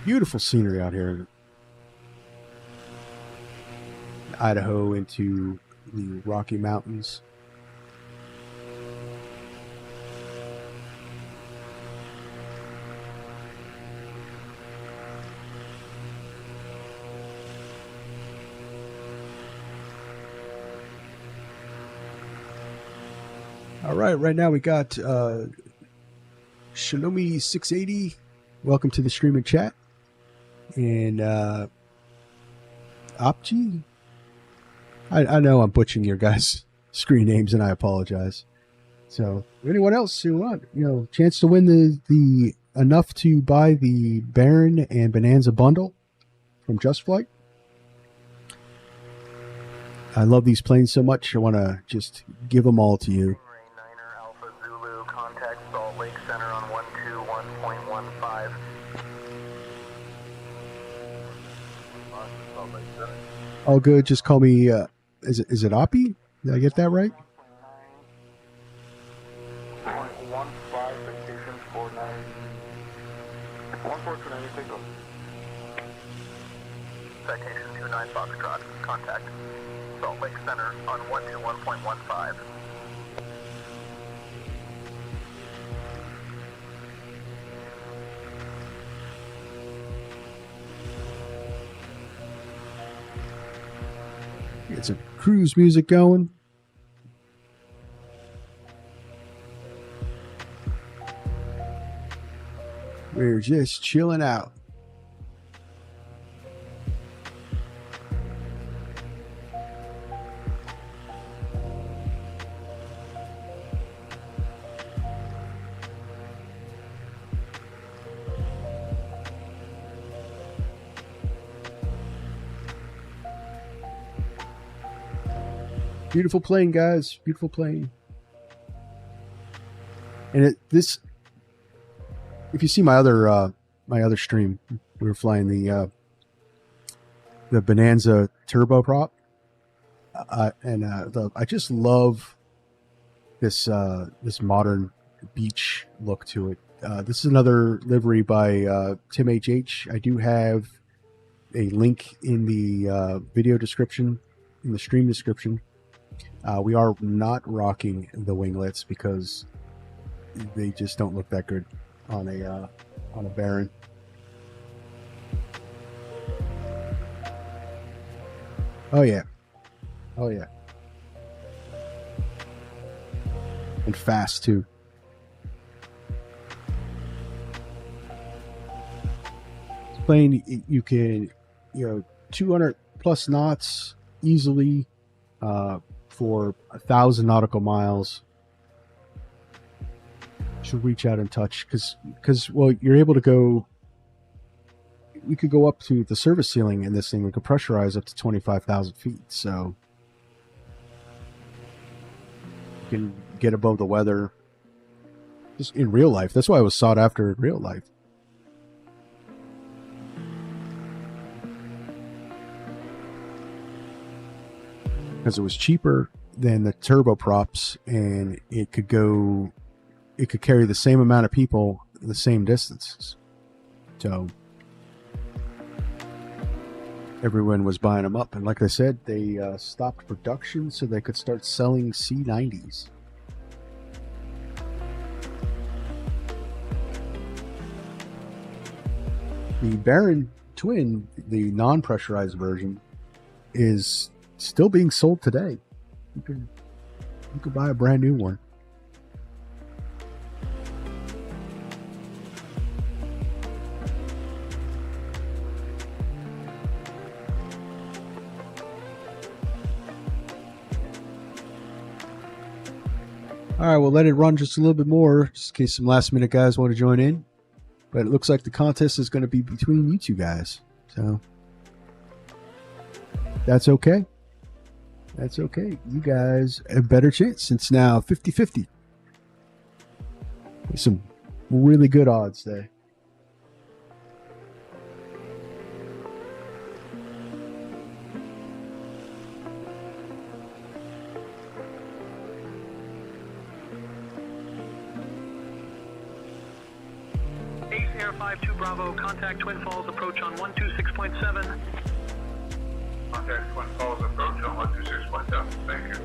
Beautiful scenery out here. Idaho into the Rocky Mountains. All right now we got Shalomi 680. Welcome to the stream and chat. And Opji. I know I'm butchering your guys' screen names, and I apologize. So, anyone else who want, chance to win the enough to buy the Baron and Bonanza bundle from Just Flight? I love these planes so much. I want to just give them all to you. Niner Alpha Zulu, contact Salt Lake Center on 121.15. All good. Just call me. Is it Oppie? Did I get that right? 0.15 vacation 49. 1429, take off. Citation 29 Foxtrot, contact Salt Lake Center on 121.15. Get some cruise music going. We're just chilling out. Beautiful plane, guys. Beautiful plane. And if you see my other stream, we were flying the Bonanza turboprop, and I just love this modern beach look to it. This is another livery by Tim HH. I do have a link in the video description, in the stream description. We are not rocking the winglets because they just don't look that good on a Baron. Oh yeah, and fast too. This plane, you can 200 plus knots easily. For 1,000 nautical miles, should reach out and touch because well, you're able to go. We could go up to the service ceiling in this thing. We could pressurize up to 25,000 feet. So you can get above the weather just in real life. That's why it was sought after in real life. Because it was cheaper than the turboprops, and it could carry the same amount of people the same distances. So everyone was buying them up, and like I said, they stopped production so they could start selling C90s. The Baron Twin, the non-pressurized version, is still being sold today. You could buy a brand new one. All right, we'll let it run just a little bit more, just in case some last minute guys want to join in. But it looks like the contest is going to be between you two guys. So that's okay. That's okay. You guys have a better chance. It's now 50-50. There's some really good odds there. Ace Air 52 Bravo, contact Twin Falls approach on 126.7. Contact Twin Falls approach on 126.7. Thank you.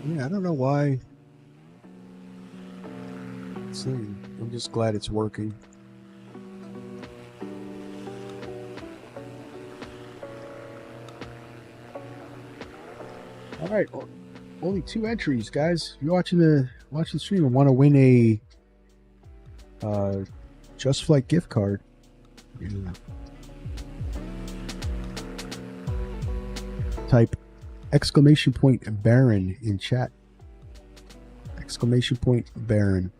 Yeah, I don't know why. I'm just glad it's working. All right, only 2 entries, guys. If you're watching the stream and want to win a Just Flight gift card, type !Baron in chat. !Baron.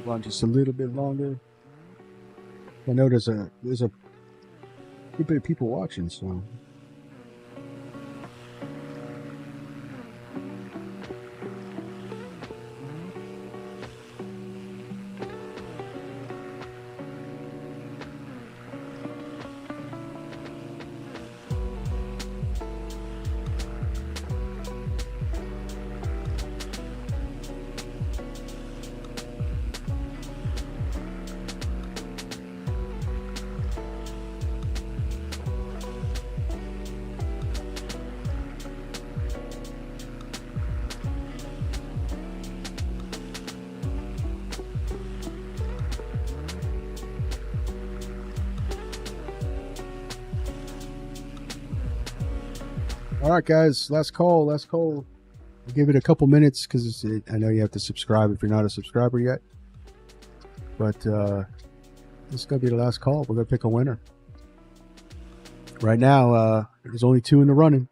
On just a little bit longer. I know there's a good bit of people watching, so all right, guys, last call. We'll give it a couple minutes because I know you have to subscribe if you're not a subscriber yet. But this is going to be the last call. We're going to pick a winner. Right now, there's only 2 in the running.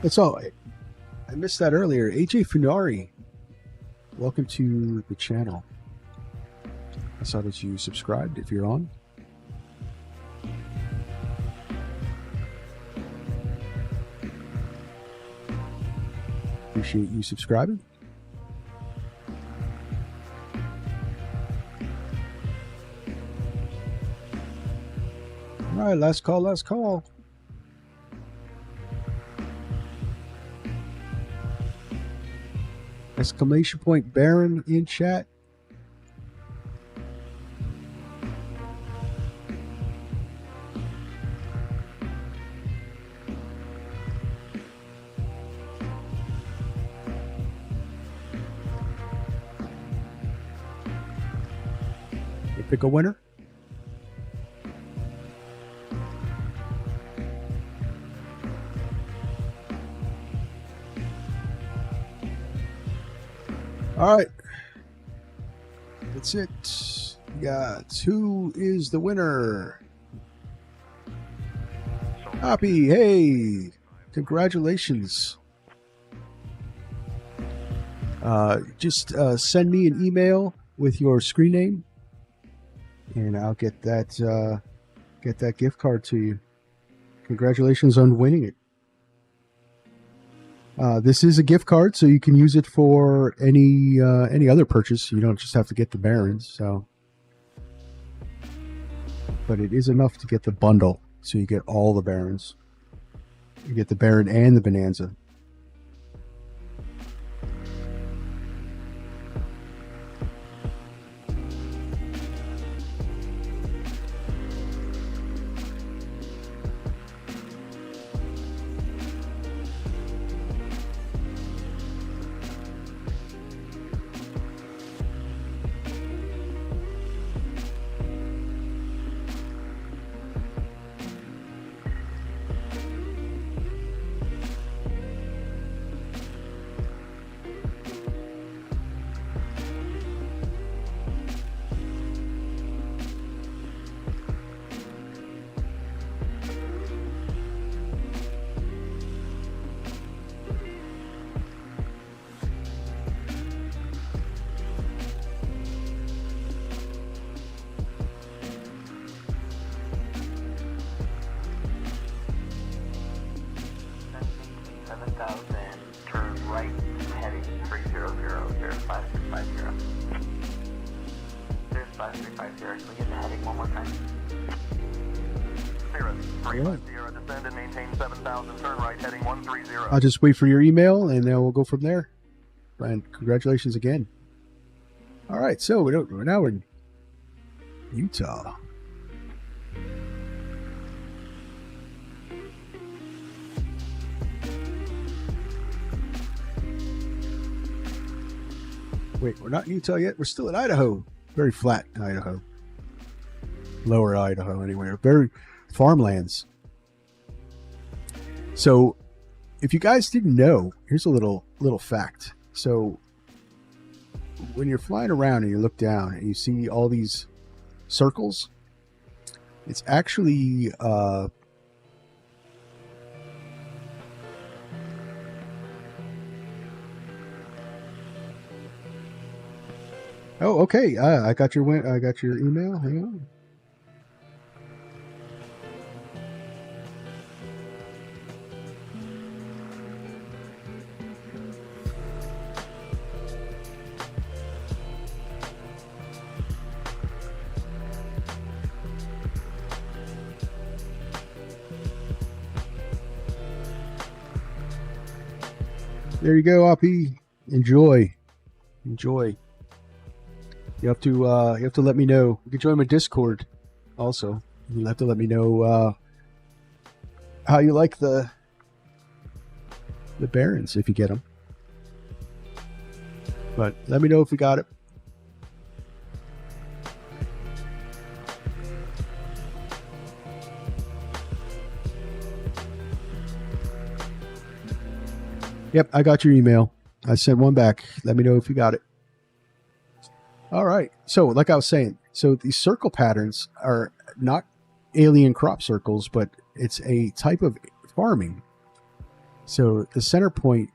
That's all. I missed that earlier. AJ Funari, welcome to the channel. I saw that you subscribed if you're on. Appreciate you subscribing. All right, last call, last call. Exclamation point Baron in chat. You pick a winner. All right, that's it. We got who is the winner? Happy, hey, congratulations. Just send me an email with your screen name, and I'll get that gift card to you. Congratulations on winning it. This is a gift card, so you can use it for any other purchase. You don't just have to get the Barons, so. But it is enough to get the bundle, so you get all the Barons. You get the Baron and the Bonanza. I'll just wait for your email, and then we'll go from there. And congratulations again. All right, so we're now in Utah. Wait, we're not in Utah yet. We're still in Idaho. Very flat in Idaho. Lower Idaho, anyway. Very farmlands. So, if you guys didn't know, here's a little fact. So, when you're flying around and you look down and you see all these circles, it's actually oh, okay. I got your email. Hang on. There you go, Oppie. Enjoy. You have to let me know. You can join my Discord also. You'll have to let me know how you like the Barons if you get them. But let me know if we got it. Yep, I got your email. I sent one back. Let me know if you got it. All right. So, like I was saying, so these circle patterns are not alien crop circles, but it's a type of farming. So the center point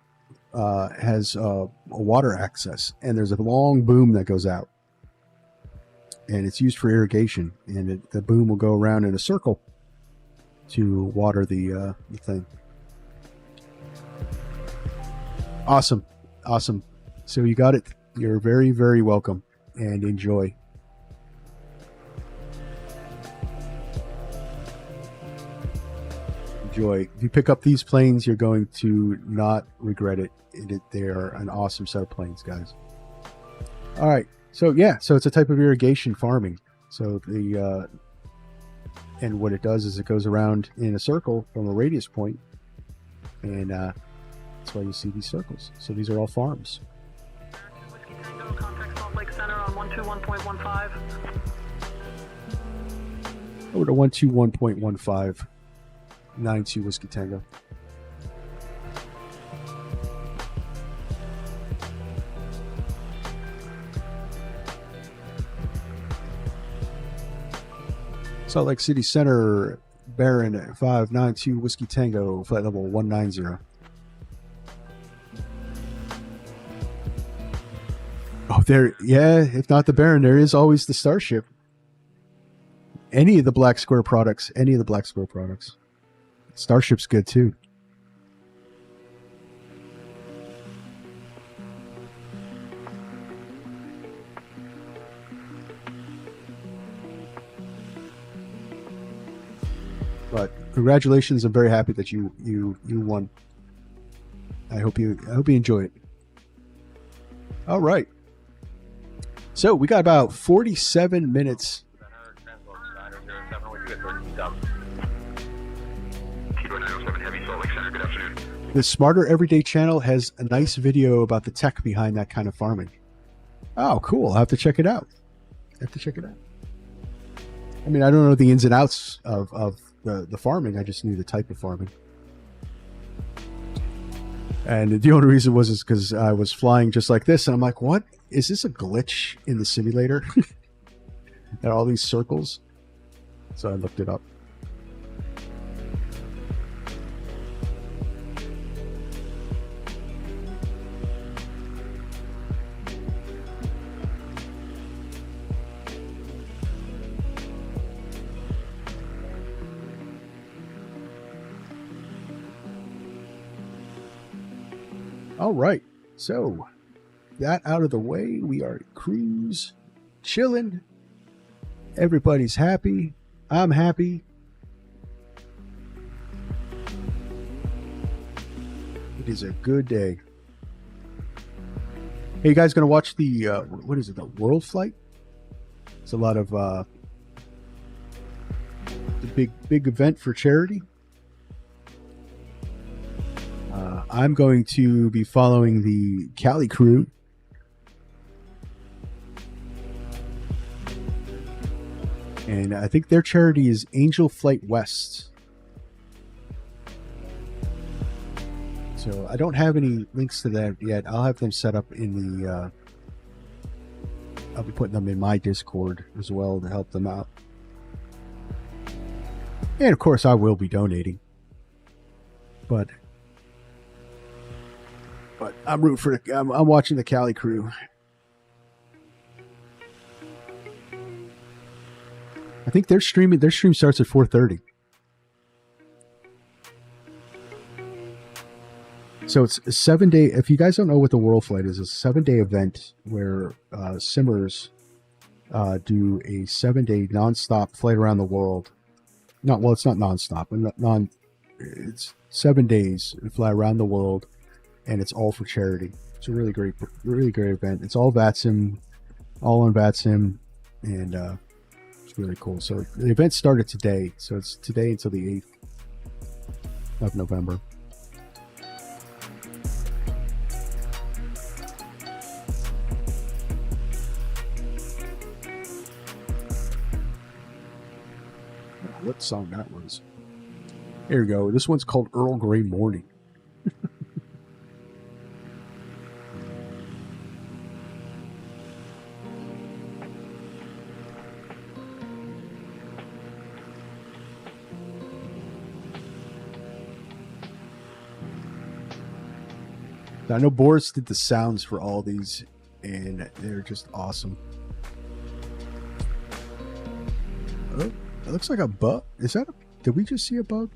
has a water access, and there's a long boom that goes out, and it's used for irrigation. And the boom will go around in a circle to water the thing. Awesome. So you got it. You're very, very welcome, and enjoy. Enjoy. If you pick up these planes, you're going to not regret it. They are an awesome set of planes, guys. All right. So yeah, so it's a type of irrigation farming. So and what it does is it goes around in a circle from a radius point, and that's why you see these circles. So these are all farms. Whiskey Tango, contact Salt Lake Center on 121.15. Over to 121.15, 92 Whiskey Tango. Salt Lake City Center, Baron 592 Whiskey Tango, flight level 190. Oh, there, yeah, if not the Baron, there is always the Starship. Any of the Black Square products. Starship's good too. But congratulations! I'm very happy that you won. I hope you enjoy it. All right. So we got about 47 minutes. The Smarter Everyday channel has a nice video about the tech behind that kind of farming. Oh, cool! I'll have to check it out. I mean, I don't know the ins and outs of the farming. I just knew the type of farming. And the only reason was because I was flying just like this, and I'm like, what? Is this a glitch in the simulator? And all these circles? So I looked it up. All right, so that out of the way, we are at cruise, chilling. Everybody's happy. I'm happy. It is a good day. Hey, you guys gonna watch the what is it? The World Flight? It's a lot of the big event for charity. I'm going to be following the Cali crew. And I think their charity is Angel Flight West. So I don't have any links to that yet. I'll have them set up in the... I'll be putting them in my Discord as well to help them out. And of course I will be donating. But I'm rooting for I'm watching the Cali crew. I think their stream starts at 4:30. So it's a 7-day. If you guys don't know what the World Flight is, it's a 7-day event where simmers do a 7-day nonstop flight around the world. It's not nonstop. It's 7 days and fly around the world. And it's all for charity. It's a really great event. It's all VATSIM, all on VATSIM, and it's really cool. So the event started today, so it's today until the 8th of November. What song that was? Here we go. This one's called Earl Grey Morning. I know Boris did the sounds for all these, and they're just awesome. Oh, it looks like a bug. Is that did we just see a bug?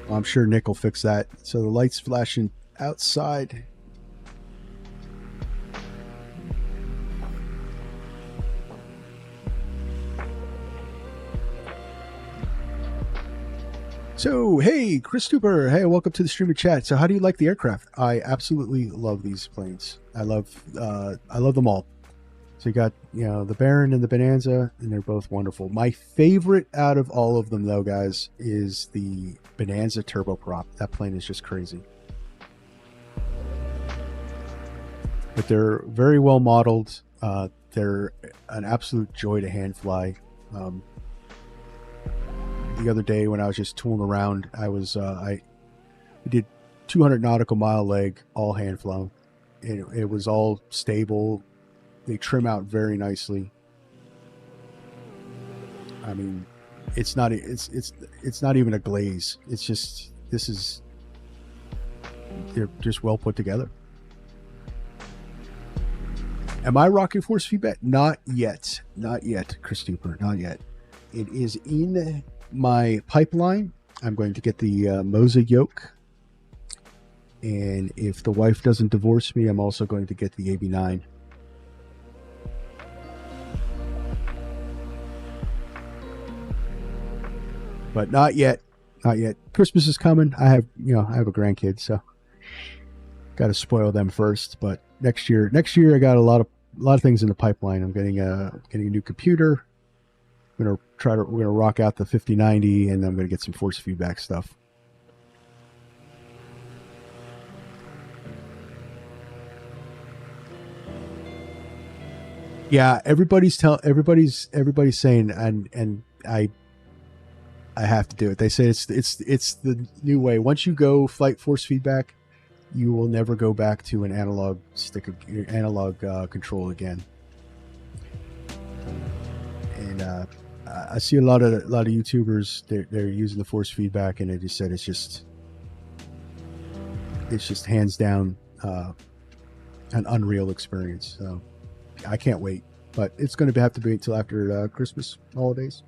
I'm sure Nick will fix that. So the light's flashing outside. So, hey, Chris Stuber. Hey, welcome to the streamer chat. So how do you like the aircraft? I absolutely love these planes. I love them all. So you got, the Baron and the Bonanza, and they're both wonderful. My favorite out of all of them, though, guys, is the Bonanza turboprop. That plane is just crazy. But they're very well modeled. They're an absolute joy to hand fly. The other day when I was just tooling around, I did 200 nautical mile leg, all hand flown. It was all stable. They trim out very nicely. I mean, it's not even a glaze. It's just, they're just well put together. Am I rocking force feedback? Not yet, Chris Duper, not yet. It is in my pipeline. I'm going to get the Moza yoke, and if the wife doesn't divorce me, I'm also going to get the AB9. But not yet. Christmas is coming. I have a grandkid, so got to spoil them first. But next year I got a lot of things in the pipeline. I'm getting a new computer. We're gonna rock out the 5090, and I'm gonna get some force feedback stuff. Yeah, everybody's saying, and I have to do it. They say it's the new way. Once you go flight force feedback, you will never go back to an analog control again. And I see a lot of YouTubers, they're using the force feedback, and they just said it's just hands down an unreal experience. So I can't wait, but it's going to have to be until after Christmas holidays.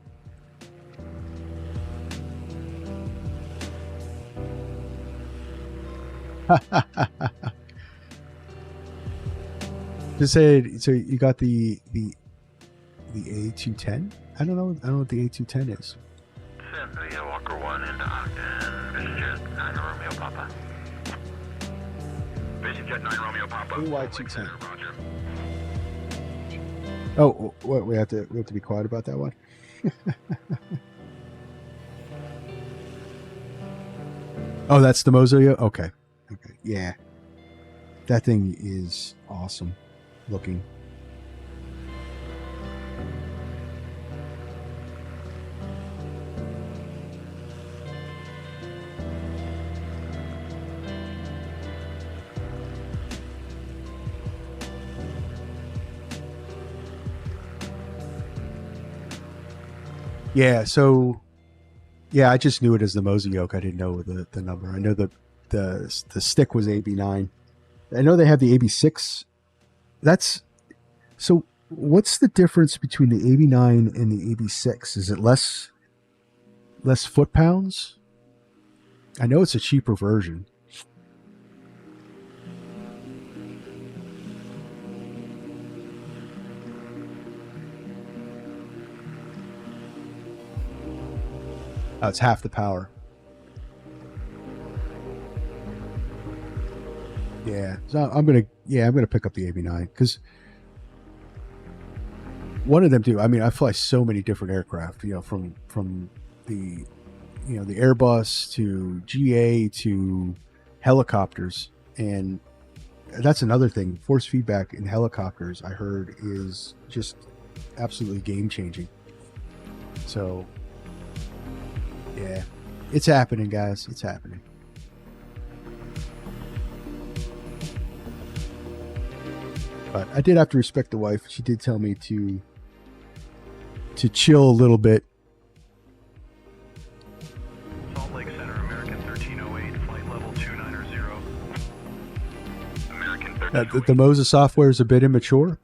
Just say, so you got the A210? I don't know what the A210 is. Walker 1 into Ogden, Vision Jet 9 Romeo Papa. Vision Jet 9 Romeo Papa. AY210. Oh, what, we have to be quiet about that one? Oh, that's the Mozo? Okay, yeah. That thing is awesome looking. Yeah, so yeah, I just knew it as the Moza yoke. I didn't know the number. I know the stick was AB9. I know they have the AB6. So what's the difference between the AB9 and the AB6? Is it less foot-pounds? I know it's a cheaper version. Oh, it's half the power. Yeah, so I'm gonna pick up the AB9 because one of them do. I mean, I fly so many different aircraft. From the the Airbus to GA to helicopters, and that's another thing. Force feedback in helicopters, I heard, is just absolutely game changing. So. Yeah, it's happening, guys. It's happening. But I did have to respect the wife. She did tell me to chill a little bit. Salt Lake Center, American The Moses software is a bit immature.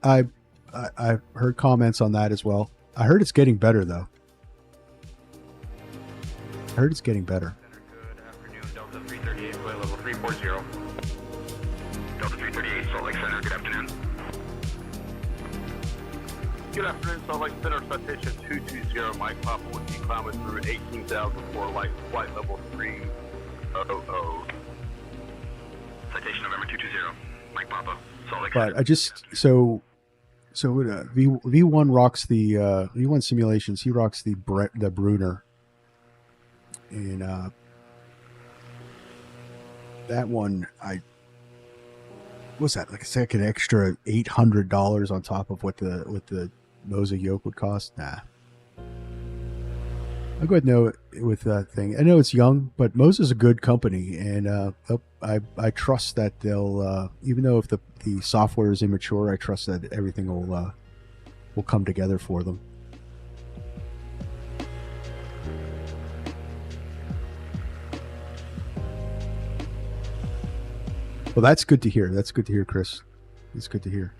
I've heard comments on that as well. I heard it's getting better though. I heard it's getting better. Good afternoon, Delta 338, flight level 340. Delta 338, Salt Lake Center, good afternoon. Good afternoon, Salt Lake Center, citation 220, Mike Papa Whiskey climbing through 18,000 for flight level 300. Citation November 220, Mike Papa, Salt Lake But Center. I just V1 rocks the V1 simulations. He rocks the Brunner, and that one what's that, like it's like an extra $800 on top of what the Mosa yoke would cost. Nah, I'll go ahead and know it with that thing. I know it's young, but Mosa's a good company, and I trust that they'll even though if the software is immature, I trust that everything will come together for them. Well, that's good to hear. That's good to hear, Chris. It's good to hear.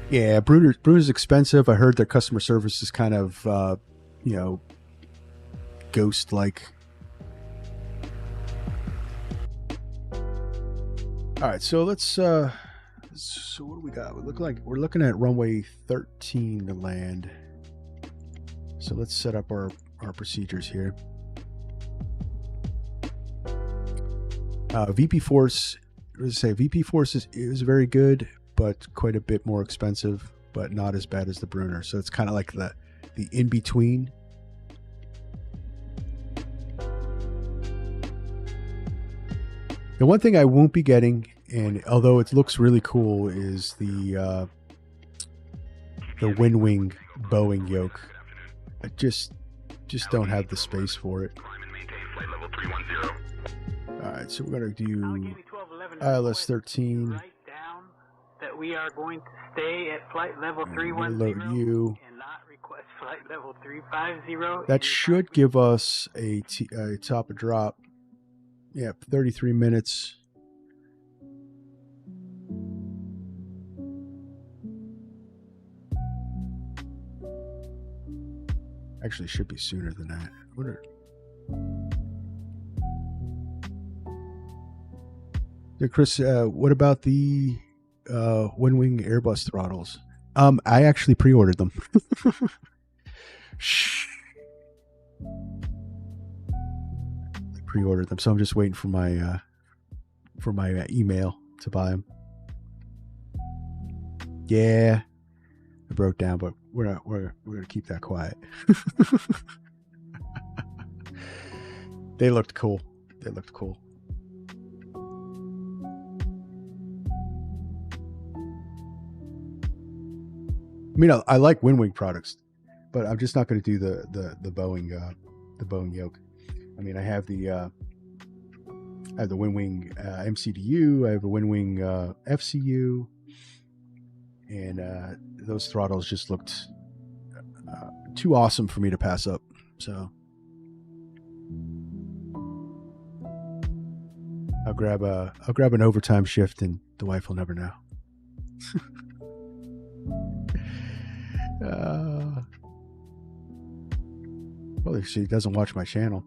Yeah, Brunner's expensive. I heard their customer service is kind of, ghost-like. All right, so let's. So what do we got? We're looking at runway 13 to land. So let's set up our procedures here. VP Force. Let's say VP Force is very good, but quite a bit more expensive, but not as bad as the Brunner. So it's kind of like the in between. The one thing I won't be getting, and although it looks really cool, is the Windwing Boeing yoke. I just don't have the space for it. All right, so we're gonna do ILS 13. That we are going to stay at flight level 310 Load you. and not request flight level 350. That should give us a top of drop. Yeah, 33 minutes. Actually, should be sooner than that. Chris, what about the Windwing Airbus throttles? I actually pre-ordered them. Shh. I pre-ordered them, so I'm just waiting for my email to buy them. Yeah, I broke down, but we're gonna keep that quiet. They looked cool. They looked cool. I mean, I like Windwing products, but I'm just not going to do the Boeing yoke. I mean, I have the Windwing MCDU, I have a Windwing FCU, and those throttles just looked too awesome for me to pass up. So I'll grab an overtime shift, and the wife will never know. Well, she doesn't watch my channel.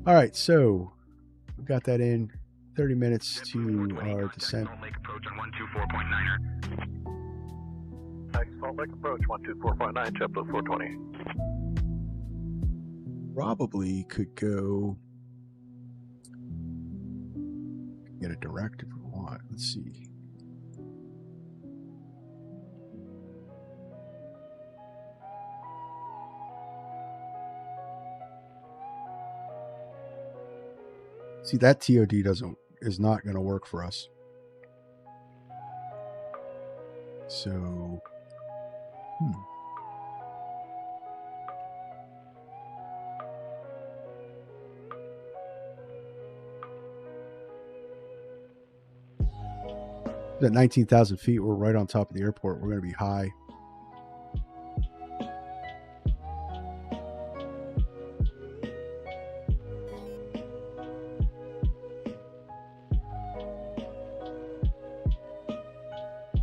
All right, so we got that in. 30 minutes to our descent. Salt Lake approach on 124.9er. Salt Lake approach 124.9, JetBlue 420. Probably could go get a direct if we want. Let's see. See, that TOD is not going to work for us. So, At 19,000 feet, we're right on top of the airport. We're going to be high.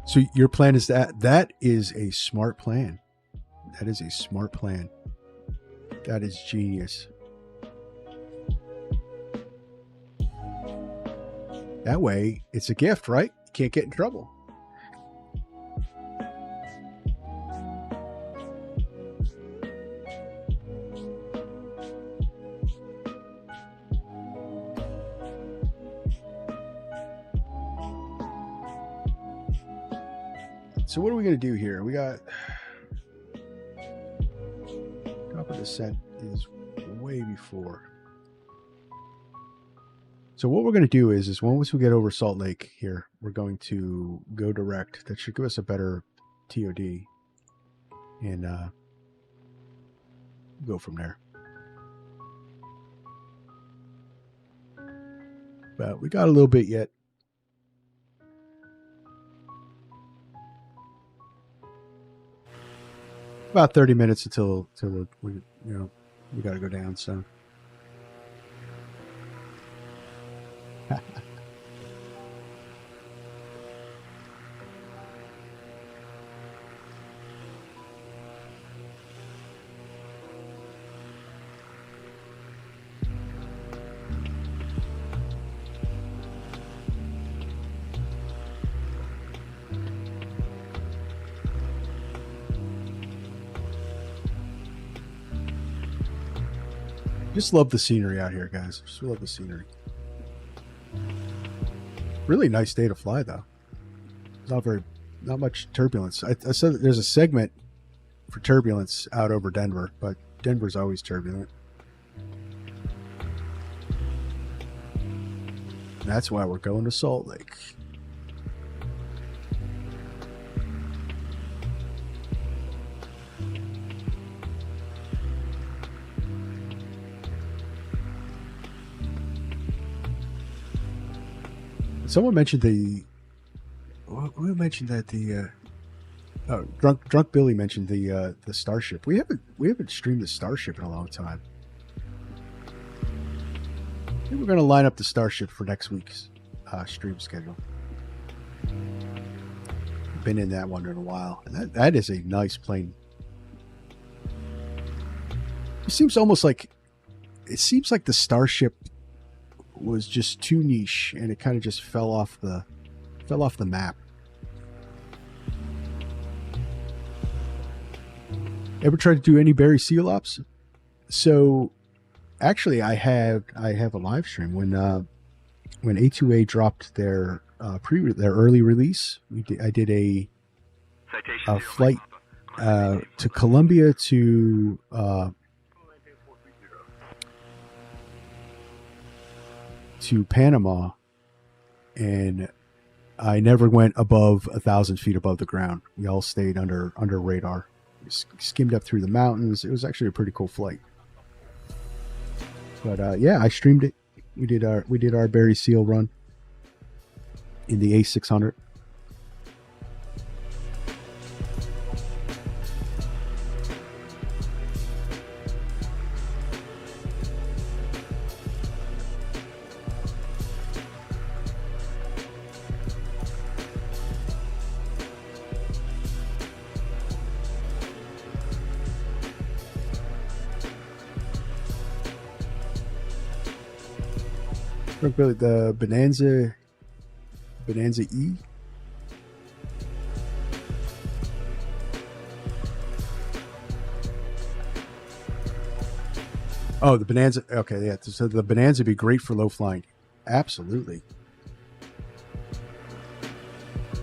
So your plan is that is a smart plan. That is a smart plan. That is genius. That way, it's a gift, right? You can't get in trouble. So what are we going to do here? We got top of descent is way before. So what we're going to do is once we get over Salt Lake here, we're going to go direct. That should give us a better TOD and go from there. But we got a little bit yet. About 30 minutes until we got to go down. So. Just love the scenery out here, guys. Just love the scenery. Really nice day to fly, though. Not much turbulence. I said that there's a segment for turbulence out over Denver, but Denver's always turbulent. And that's why we're going to Salt Lake. Someone mentioned who mentioned that drunk Billy mentioned the Starship. We haven't streamed the Starship in a long time. I think we're going to line up the Starship for next week's stream schedule. Been in that one in a while, and that is a nice plane. It seems like the Starship was just too niche, and it kind of just fell off the map. Ever tried to do any Barry Seal ops? So actually I have a live stream when A2A dropped their early release. I did a flight to Colombia to Panama, and I never went above 1,000 feet above the ground. We all stayed under radar. We skimmed up through the mountains. It was actually a pretty cool flight. But yeah, I streamed it. We did our Barry Seal run in the A600. The Bonanza E. Oh, the Bonanza. Okay, yeah. So the Bonanza would be great for low flying. Absolutely.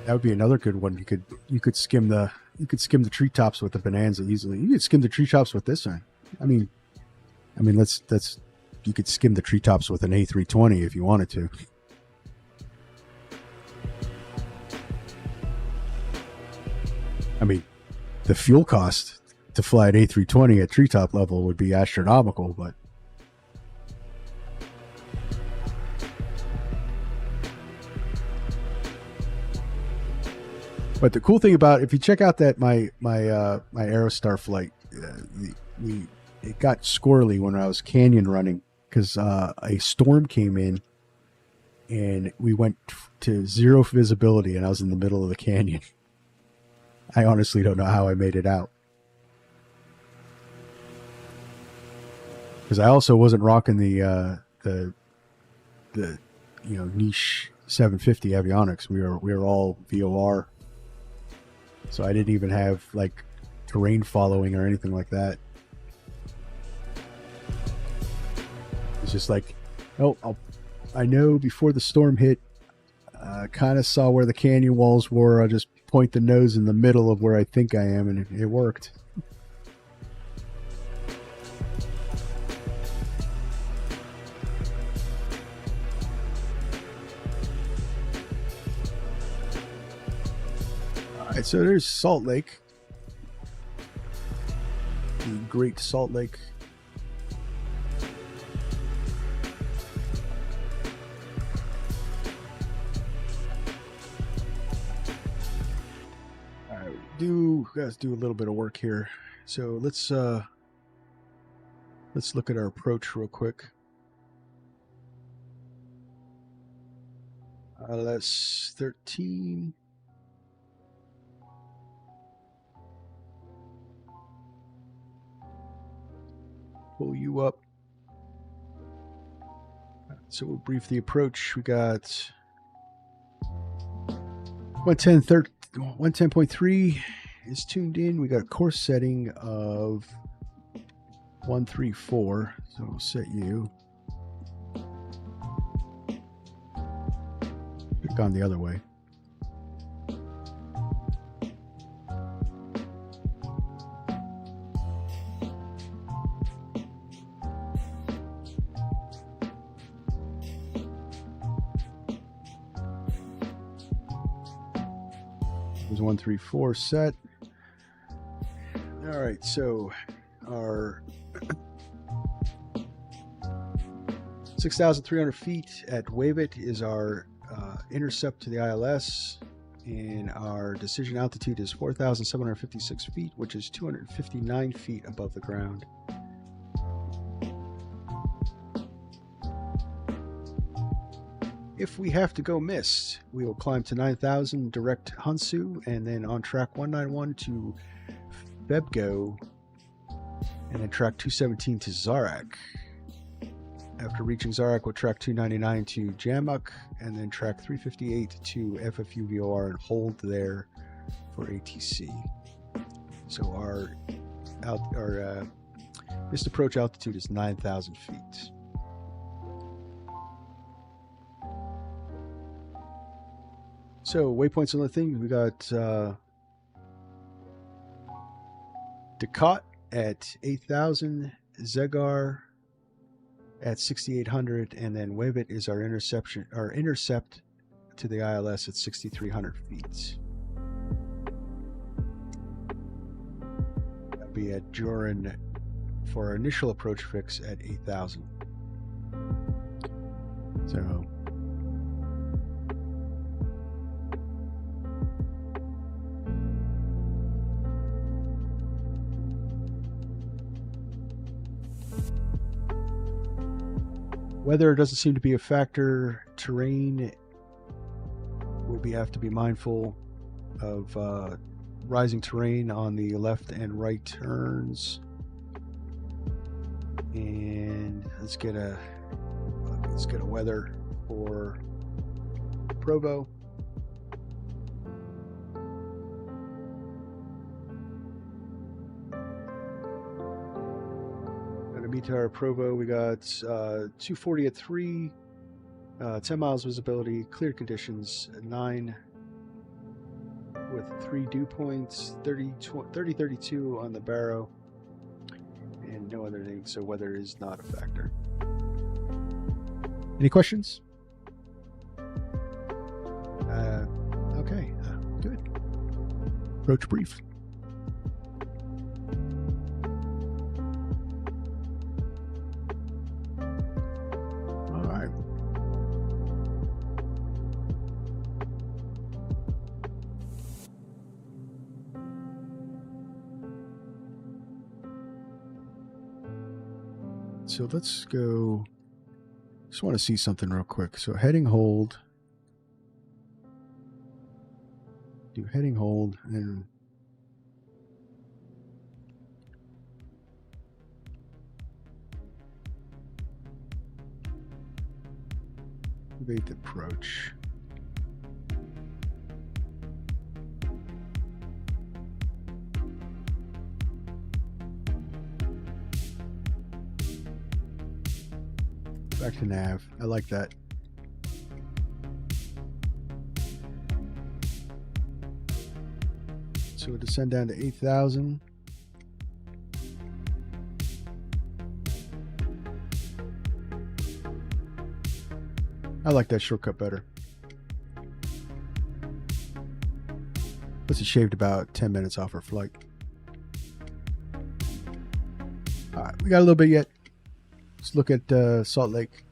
That would be another good one. You could skim the treetops with the Bonanza easily. You could skim the treetops with this one. I mean, let's. You could skim the treetops with an A320 if you wanted to. I mean, the fuel cost to fly an A320 at treetop level would be astronomical, but But the cool thing about, if you check out that my Aerostar flight, it got squirrely when I was canyon running because a storm came in and we went to zero visibility and I was in the middle of the canyon. I honestly don't know how I made it out. Because I also wasn't rocking the niche 750 avionics. We were all VOR. So I didn't even have like terrain following or anything like that. It's just like, I know before the storm hit, kind of saw where the canyon walls were. I'll just point the nose in the middle of where I think I am, and it worked. All right, so there's Salt Lake. The Great Salt Lake. Guys, do a little bit of work here. So let's look at our approach real quick. LS 13. Pull you up. So we'll brief the approach. We got 110.3 is tuned in. We got a course setting of 134. So we'll set you. We've gone the other way. There's 134 set. All right, so our 6,300 feet at Wave It is our intercept to the ILS, and our decision altitude is 4,756 feet, which is 259 feet above the ground. If we have to go missed, we will climb to 9,000 direct Hunsu, and then on track 191 to Bebgo, and then track 217 to Zarak. After reaching Zarak, we'll track 299 to Jamuk, and then track 358 to FFU VOR and hold there for ATC. So our missed approach altitude is 9,000 feet. So waypoints on the thing, we got Ducat at 8,000, Zegar at 6,800, and then Wavit is our intercept to the ILS at 6,300 feet. That'll be at Joran for our initial approach fix at 8,000. So weather doesn't seem to be a factor. Terrain, we'll have to be mindful of rising terrain on the left and right turns. And let's get a weather for Provo. To our Provo, we got 240 at 3, 10 miles visibility, cleared conditions, 9 with 3 dew points, 30-32 on the Barrow, and no other thing, so weather is not a factor. Any questions? Okay, good. Approach brief. so let's go. Just want to see something real quick. So heading hold. Do heading hold and activate the approach. Back to nav. I like that. So we'll descend down to 8,000. I like that shortcut better. Plus it shaved about 10 minutes off our flight. All right, we got a little bit yet. Let's look at Salt Lake.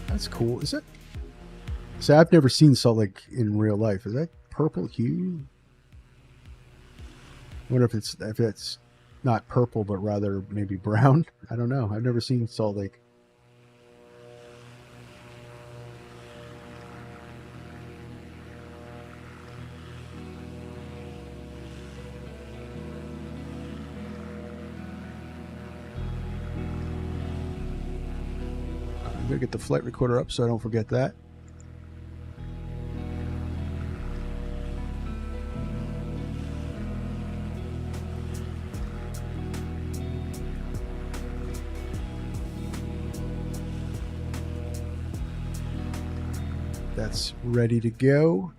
That's cool. Is that? So I've never seen Salt Lake in real life. Is that purple hue? I wonder if it's not purple, but rather maybe brown. I don't know. I've never seen Salt Lake. I'm going to get the flight recorder up so I don't forget that. That's ready to go.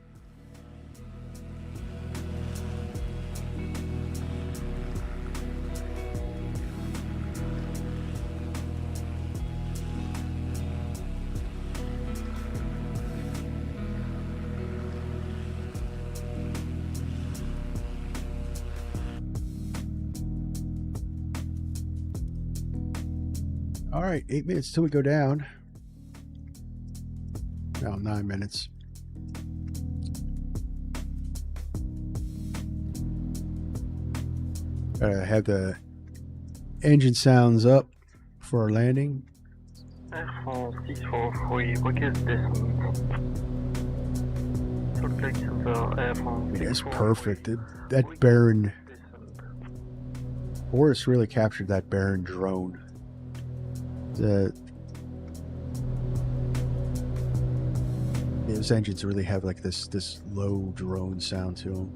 All right, 8 minutes till we go down. Now 9 minutes. Have the engine sounds up for our landing. Air France 643, request descent. Salt Lake Center, Air France. That's perfect. That barren. Boris really captured that barren drone. Those engines really have like this low drone sound to them.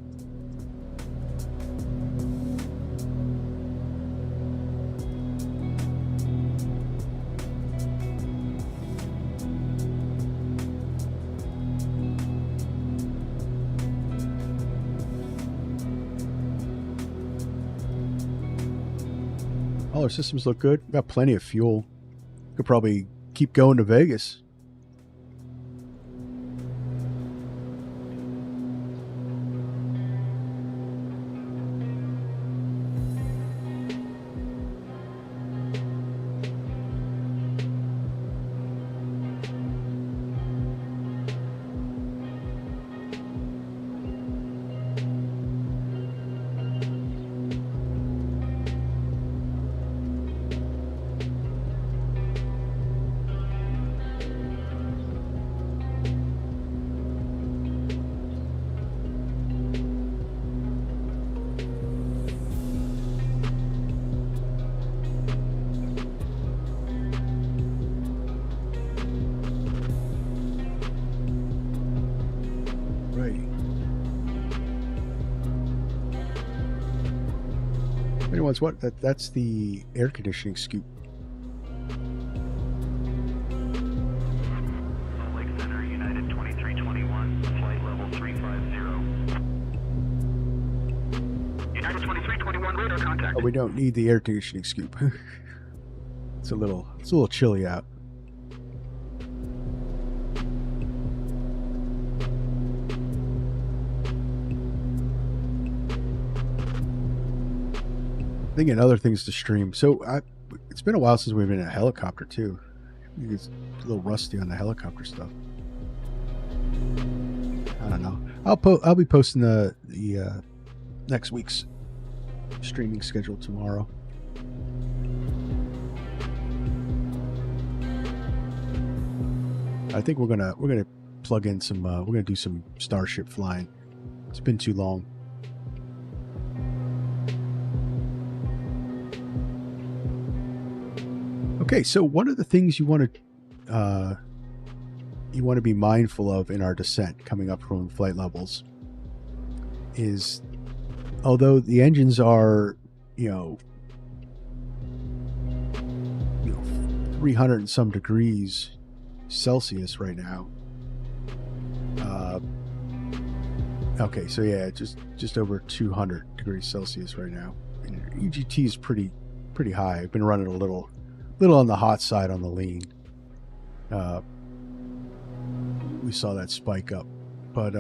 All our systems look good. We've got plenty of fuel. Could probably keep going to Vegas. it's what? That's the air conditioning scoop. Salt Lake Center, United 2321, flight level 350. United 2321, radar contact. Oh, we don't need the air conditioning scoop. It's a little chilly out. Thinking other things to stream. So it's been a while since we've been in a helicopter too. It's a little rusty on the helicopter stuff. I don't know. I'll be posting the next week's streaming schedule tomorrow. I think we're gonna plug in some. We're gonna do some Starship flying. It's been too long. Okay, so one of the things you want to be mindful of in our descent coming up from flight levels is, although the engines are, 300 and some degrees Celsius right now. Okay, so yeah, just over 200 degrees Celsius right now. And EGT is pretty high. I've been running a little on the hot side on the lean. We saw that spike up, but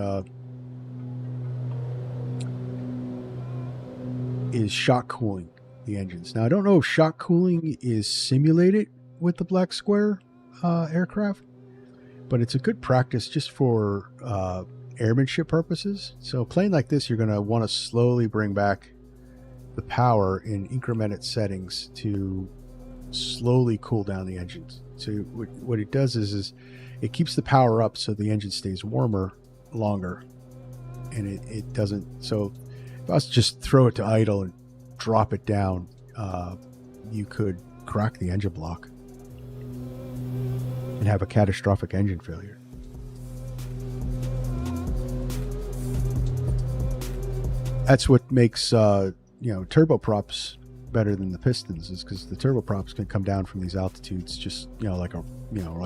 is shock cooling the engines. Now I don't know if shock cooling is simulated with the Black Square aircraft, but it's a good practice just for airmanship purposes. So a plane like this, you're going to want to slowly bring back the power in incremented settings to slowly cool down the engines. So what it does is it keeps the power up so the engine stays warmer longer, and it doesn't. So if I was to just throw it to idle and drop it down, you could crack the engine block and have a catastrophic engine failure. That's what makes turboprops better than the pistons, is because the turboprops can come down from these altitudes just like a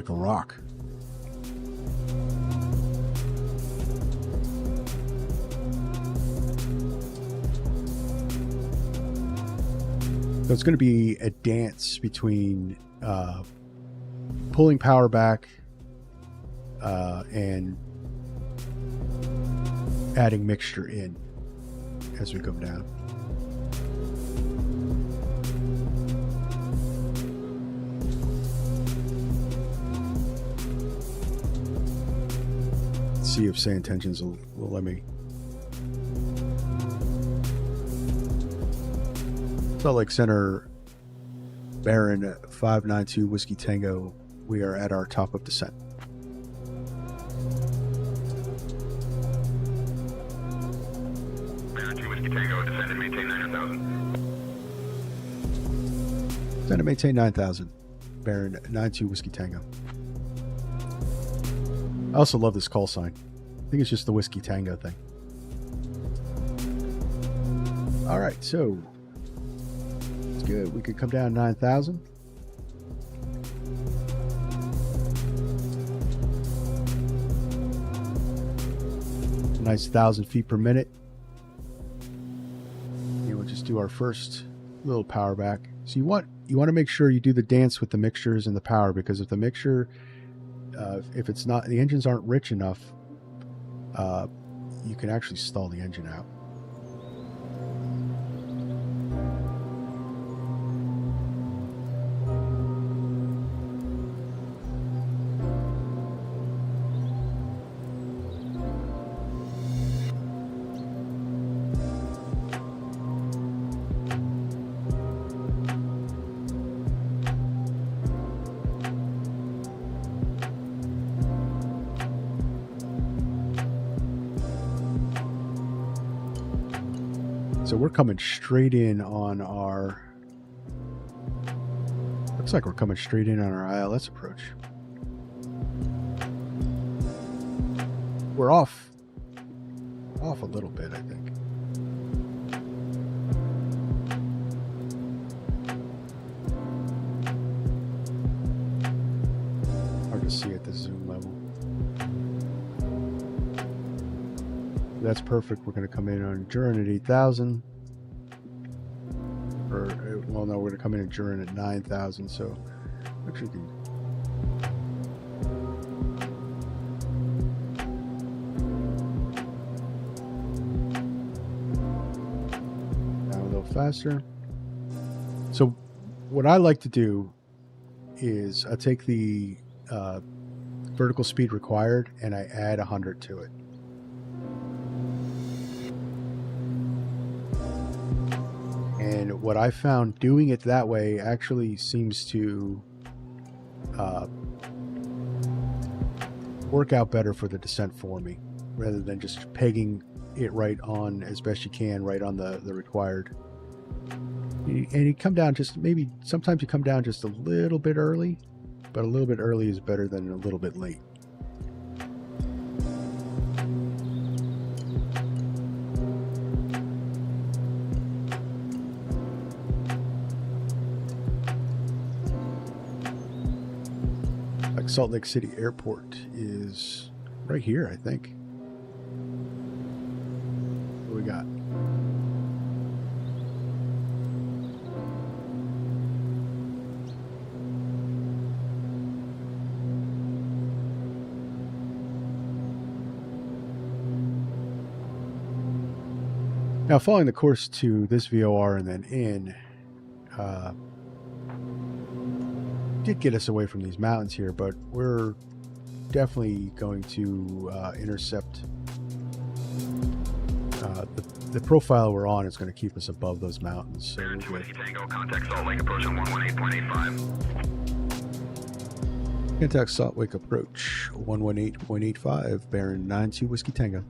rock. So it's going to be a dance between pulling power back and adding mixture in as we go down. Let's see if Sand Tensions will let me. Salt Lake Center, Baron 592 Whiskey Tango. We are at our top of descent. Baron 2 Whiskey Tango, descend and maintain 9,000. Descend and maintain 9,000. Baron 92 Whiskey Tango. I also love this call sign. I think it's just the Whiskey Tango thing. All right, so it's good. We could come down 9,000. Nice 1,000 feet per minute. And we'll just do our first little power back. So you want to make sure you do the dance with the mixtures and the power, because if the mixture, if it's not, the engines aren't rich enough, you can actually stall the engine out. So we're coming straight in on our, looks like we're coming straight in on our ILS approach. We're off a little bit, I think. to see at the zoom level. That's perfect. We're going to come in on Duran at 8,000. Or, well, no, we're going to come in at Duran at 9,000. So, actually, down a little faster. So, what I like to do is I take the vertical speed required and I add 100 to it. And what I found doing it that way actually seems to work out better for the descent for me, rather than just pegging it right on as best you can, right on the required. And you come down just maybe, sometimes you come down just a little bit early, but a little bit early is better than a little bit late. Like Salt Lake City Airport is right here, I think. What do we got? Now, following the course to this VOR and then in, did get us away from these mountains here, but we're definitely going to intercept the profile we're on is going to keep us above those mountains. So we're good. Tango, contact Salt Lake approach on 118.85. Contact Salt Lake approach 118.85, Baron 92 Whiskey Tango.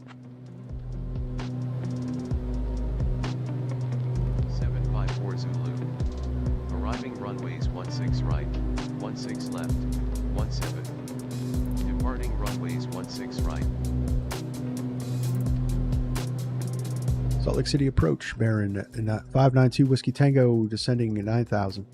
754 Zulu. Arriving runways 16 right, 16 left, 17. Departing runways 16 right. Salt Lake City approach, Baron 592 Whiskey Tango, descending at 9,000.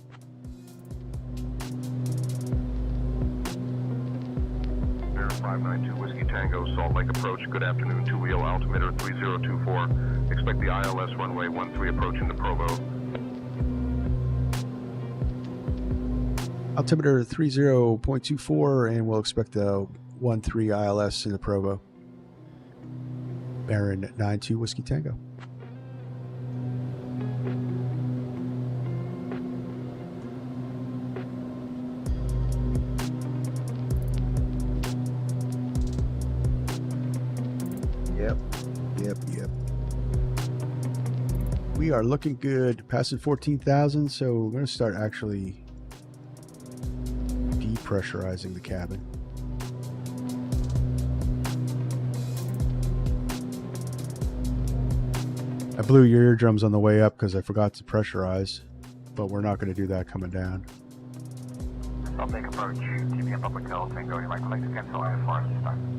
Baron 592 Whiskey Tango, Salt Lake approach. Good afternoon, two-wheel altimeter 3024. Expect the ILS runway 13 approaching the Provo. Altimeter 30.24, and we'll expect the 13 ILS in the Provo. Baron 92 Whiskey Tango. Yep. We are looking good, passing 14,000, so we're going to start actually depressurizing the cabin. I blew your eardrums on the way up because I forgot to pressurize, but we're not going to do that coming down. Salt Lake approach, TPM Public Health, Tango, you'd like to cancel IFR this time.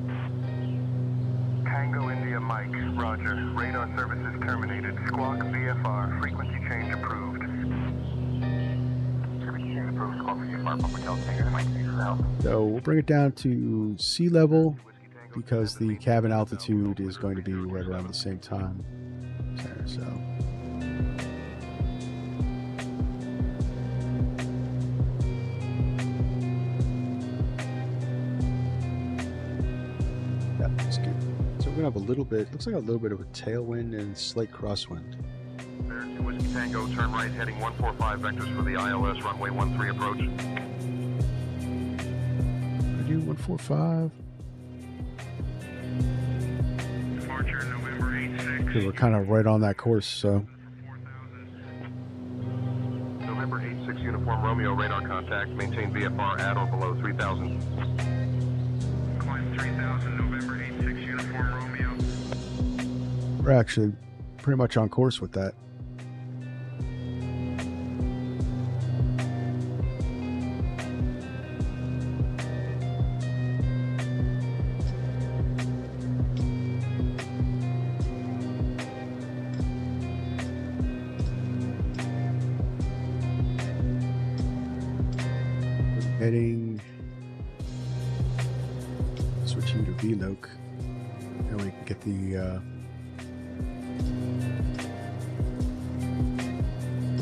Tango India Mike, roger. Radar services terminated. Squawk VFR, frequency change approved. Frequency change approved, Squawk VFR, Public Health, Tango, Mike, thanks for the help. So we'll bring it down to sea level because the cabin altitude is going to be right around the same time. So yeah, that's good. So we're gonna have a little bit, looks like a little bit of a tailwind and slight crosswind. Baron 2 Whiskey Tango, turn right, heading 145 vectors for the ILS, runway 13 approach. I do 145. Departure November 86. Okay, we're kind of right on that course, so. November 86 Uniform Romeo, radar contact, maintain VFR at or below 3,000. Climb 3000, November 86, Uniform Romeo. We're actually pretty much on course with that. Heading switch you to VLOC. And we can get the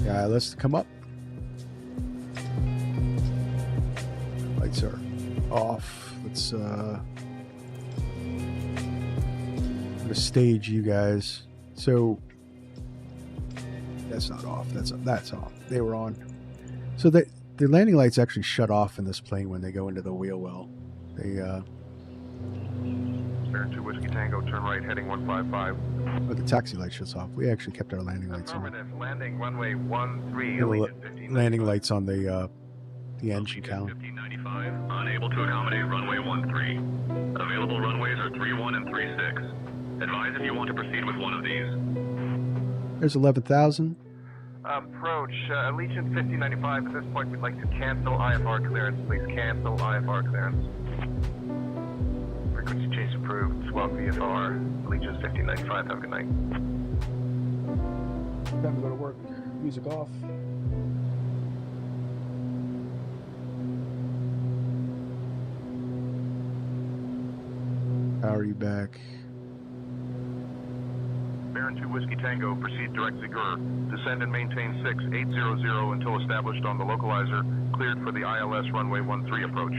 ILS to come up. Lights are off. Let's I'm gonna stage you guys. So that's not off. That's off. They were on. So the landing lights actually shut off in this plane when they go into the wheel well. They Bearing 2 Whiskey Tango, turn right, heading 155. but the taxi light shuts off. We actually kept our landing lights on. Affirmative, landing runway 13, The Allegiant 15. landing lights on the engine count. 1595, unable to accommodate runway 13. Available runways are 31 and 36. Advise if you want to proceed with one of these. There's 11,000. Approach, Allegiant 1595. At this point, we'd like to cancel IFR clearance. Please cancel IFR clearance. Frequency change approved. Swap VFR. Allegiant 1595. Have a good night. Time to go to work. Music off. Power you back. Baron 2 Whiskey Tango, proceed direct Zigur. Descend and maintain 6800 until established on the localizer. Cleared for the ILS runway 13 approach.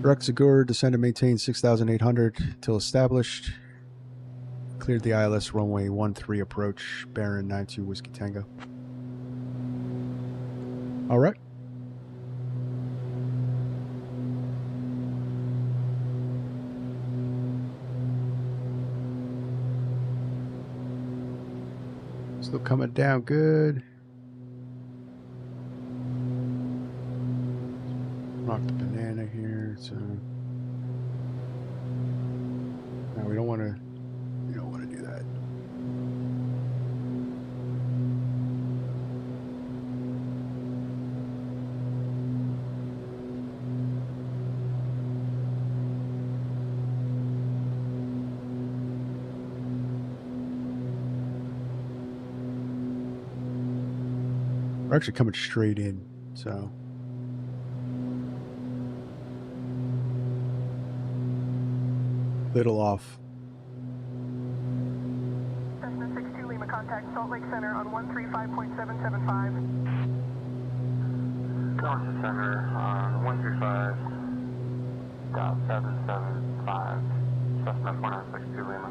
Direct Zigur, descend and maintain 6,800 until established. Cleared the ILS runway 13 approach. Baron 92 Whiskey Tango. All right. Still coming down good. Rock the banana here. So now we don't want to do that. We're actually coming straight in, so little off. Cessna 62 Lima, contact Salt Lake Center on 135.775. Delta Center on 135.775. Cessna 4962 Lima.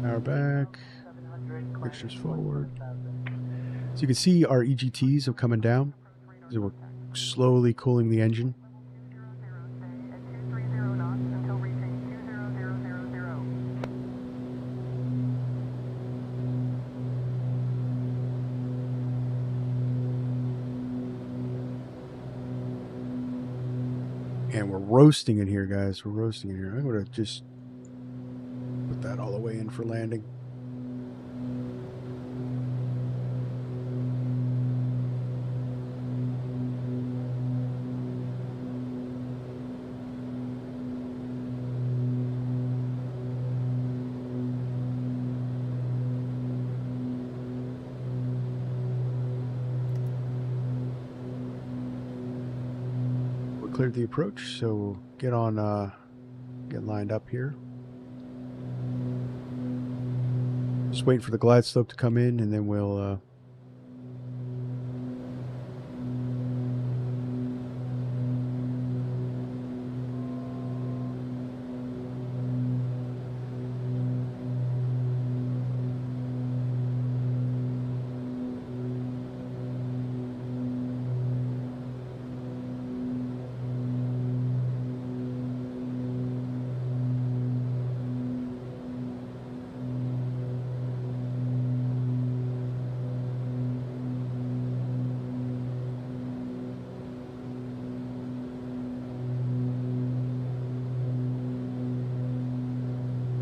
Power back. Mixtures forward. So you can see our EGTs are coming down. So we're slowly cooling the engine. And we're roasting it here, guys. We're roasting it here. I'm going to just put that all the way in for landing. Cleared the approach, so we'll get on, get lined up here. Just waiting for the glide slope to come in, and then we'll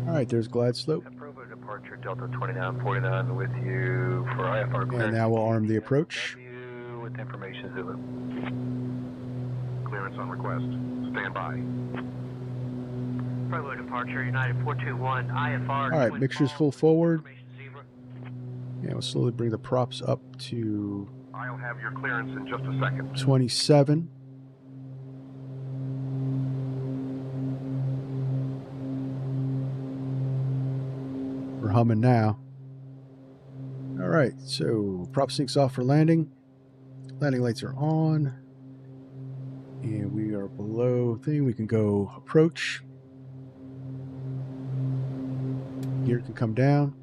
all right, there's glide slope. Provo departure Delta 2949 with you for IFR clearance. And now we'll arm the approach. With information Zulu. Clearance on request. Stand by. Provo departure, United 421, IFR. All right, mixture's full forward. Yeah, we'll slowly bring the props up to I'll have your clearance in just a second. 27. We're humming now. All right, so prop syncs off for landing. Landing lights are on. And we are below thing. We can go approach. Gear can come down.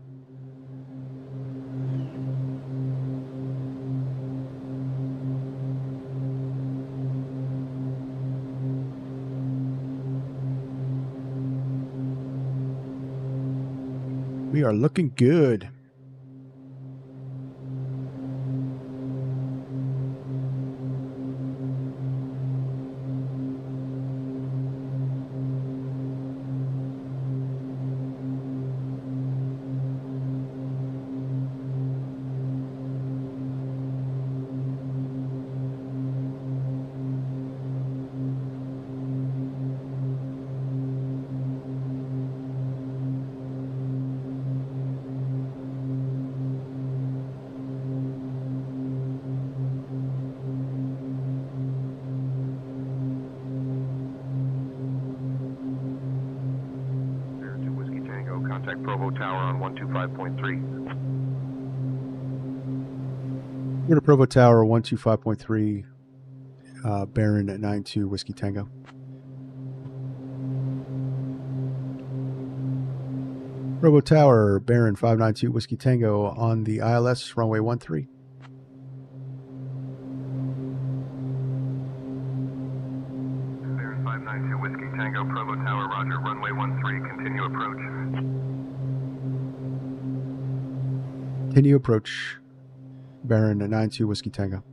We are looking good. Contact Provo Tower on 125.3. We're to Provo Tower 125.3, bearing at 92 Whiskey Tango. Provo Tower, bearing 592 Whiskey Tango on the ILS runway 13. Bearing 592 Whiskey Tango, Provo Tower, roger, runway 13, continue approach. Continue approach, bearing at 92 Whiskey Tango.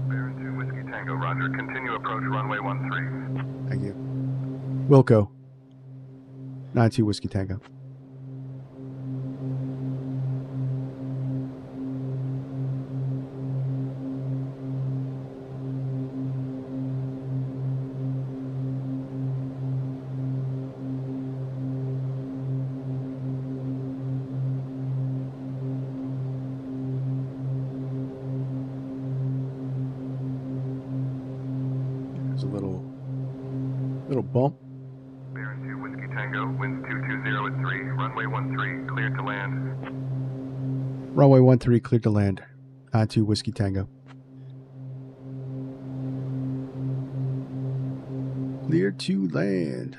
Bearing 2 Whiskey Tango, roger, continue approach, runway 13. Thank you. Wilco, 92 Whiskey Tango. There's a little bump. Bearing 2 Whiskey Tango, winds 220 at 3, runway 13, cleared to land. Runway 13 cleared to land. 92 Whiskey Tango. Cleared to land.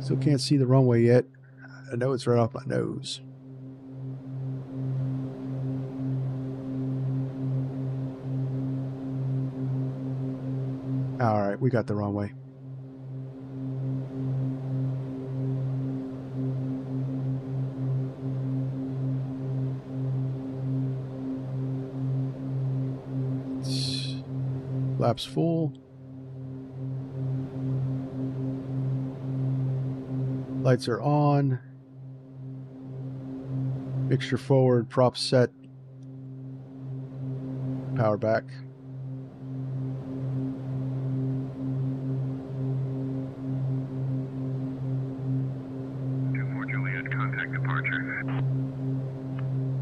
Still can't see the runway yet. I know it's right off my nose. All right, we got the runway. Flaps full. Lights are on. Mixture forward, prop set. Power back.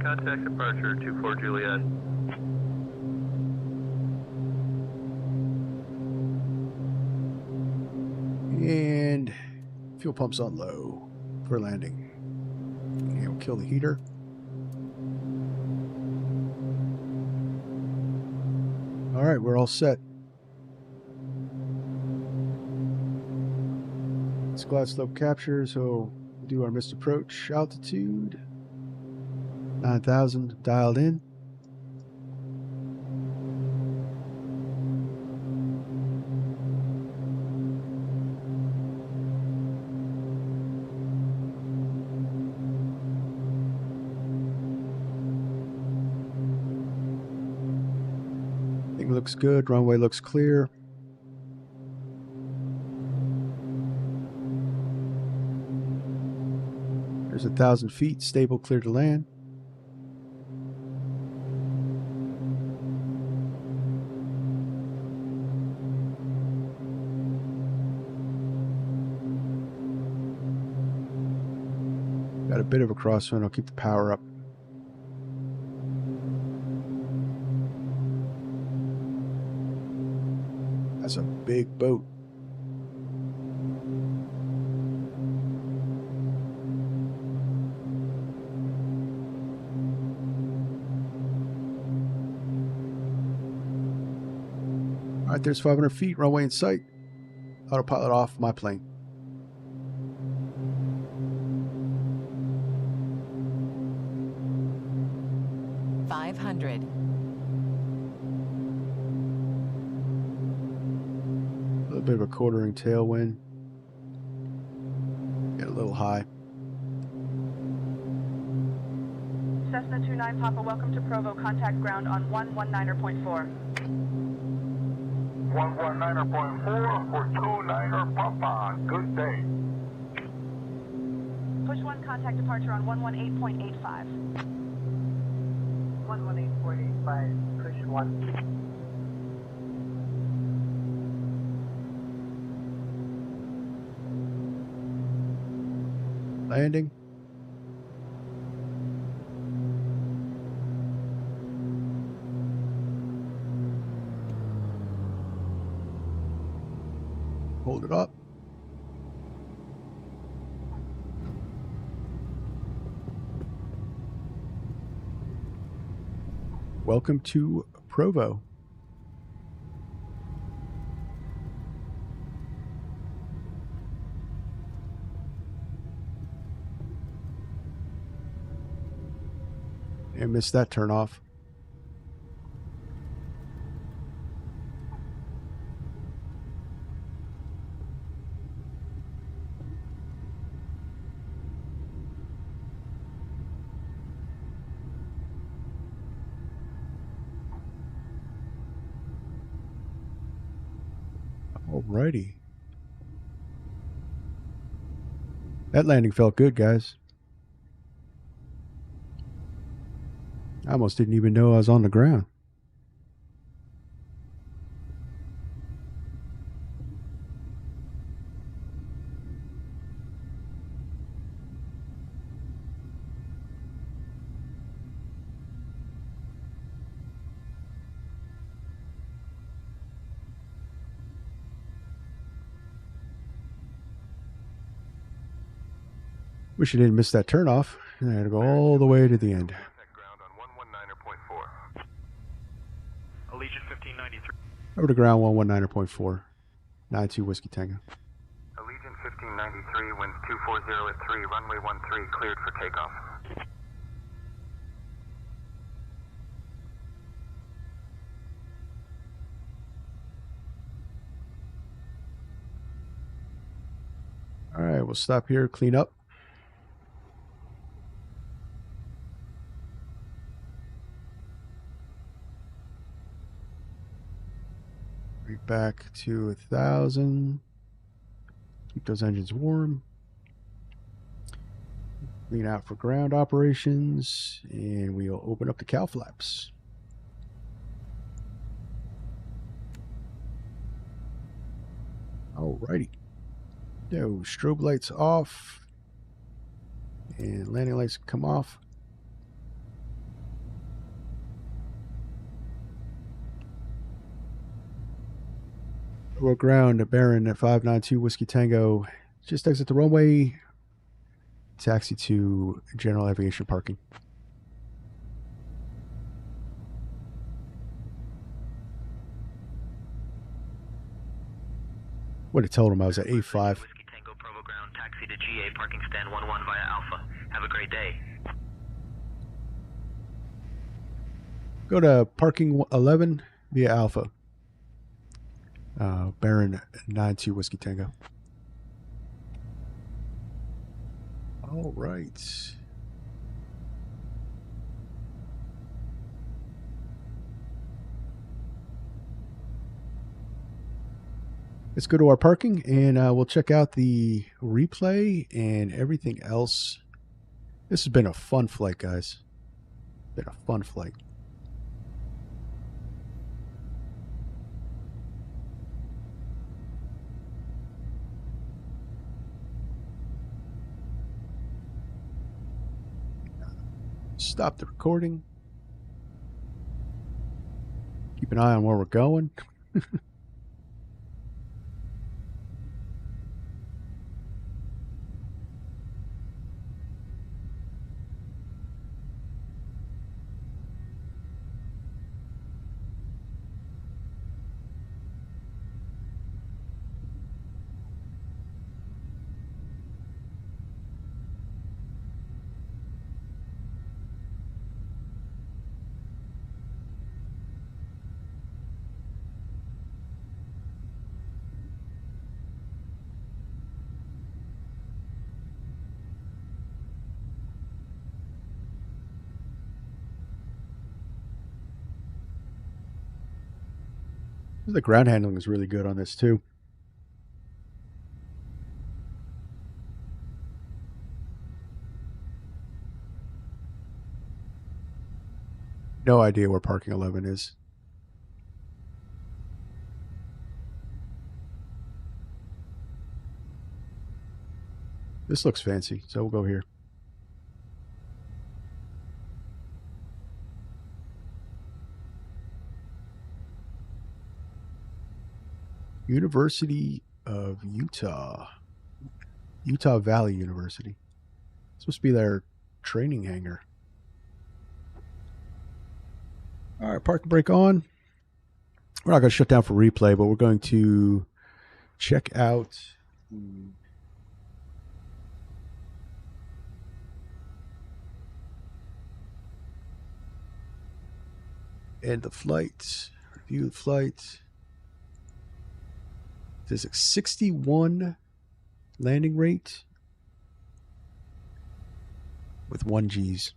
Contact departure, 24 Juliet. And fuel pumps on low for landing. And we'll kill the heater. All right, we're all set. It's glide slope capture, so we'll do our missed approach altitude. 9,000 dialed in. Thing looks good. Runway looks clear. There's 1,000 feet. Stable, clear to land. a bit of a crosswind. I'll keep the power up. That's a big boat. All right, there's 500 feet, runway in sight. Autopilot off, my plane. A little bit of a quartering tailwind. Get a little high. Cessna 29 Papa, welcome to Provo. Contact ground on 119.4. 119.4 for 29er Papa. Good day. Push 1, contact departure on 118.85. 118.85, push 1. Landing. Hold it up. Welcome to Provo. And missed that turn off. Alrighty. That landing felt good, guys. I almost didn't even know I was on the ground. Wish I didn't miss that turn off. I had to go all the way to the end. Ground on 119.4. Allegiant 1593. Over to ground 119.4. 92 Whiskey Tango. Allegiant 1593, winds 240 at 3, runway 13, cleared for takeoff. All right, we'll stop here, clean up. Right back to 1,000. Keep those engines warm. Clean out for ground operations, and we'll open up the cow flaps. Alrighty. No, strobe lights off, and landing lights come off. Road ground, Baron at 592 Whiskey Tango. Just exit the runway. Taxi to general aviation parking. Would have told him I was at A5. Whiskey Tango Provo ground, taxi to GA parking stand 11 via Alpha. Have a great day. Go to parking 11 via Alpha. Baron 92 Whiskey Tango. All right. Let's go to our parking, and we'll check out the replay and everything else. This has been a fun flight, guys. Been a fun flight. Stop the recording. Keep an eye on where we're going. The ground handling is really good on this too. No idea where parking 11 is. This looks fancy, so we'll go here. University of Utah. Utah Valley University. It's supposed to be their training hangar. All right, parking brake on. We're not going to shut down for replay, but we're going to check out end the flight, review the flight. There's a 61 landing rate with 1 G's.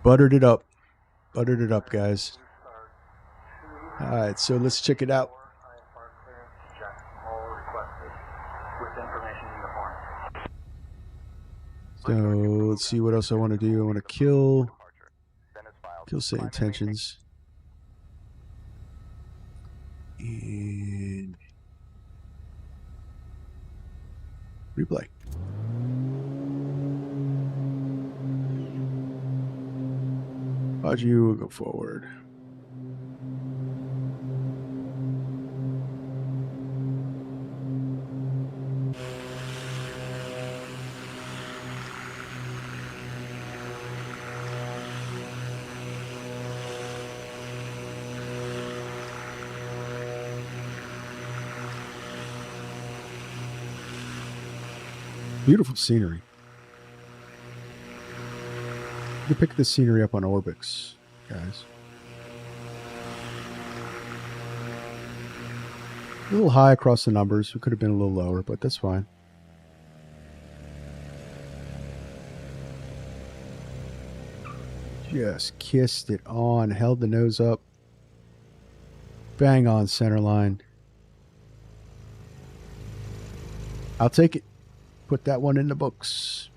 Buttered it up, guys. All right, so let's check it out. So let's see what else I want to do. I want to kill set intentions. And replay. How'd you go forward? Beautiful scenery. You can pick this scenery up on Orbix, guys. A little high across the numbers. We could have been a little lower, but that's fine. Just kissed it on, held the nose up. Bang on center line. I'll take it. Put that one in the books.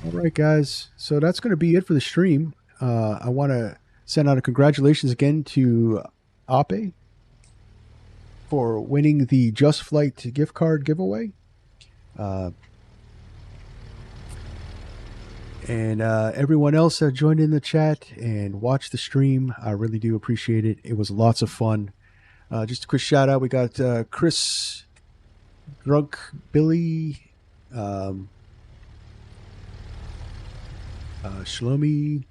All right, guys. So that's going to be it for the stream. I want to send out a congratulations again to Ape for winning the Just Flight gift card giveaway. And everyone else that joined in the chat and watched the stream, I really do appreciate it. It was lots of fun. Just a quick shout out. We got Chris, Drunk Billy, Shlomi,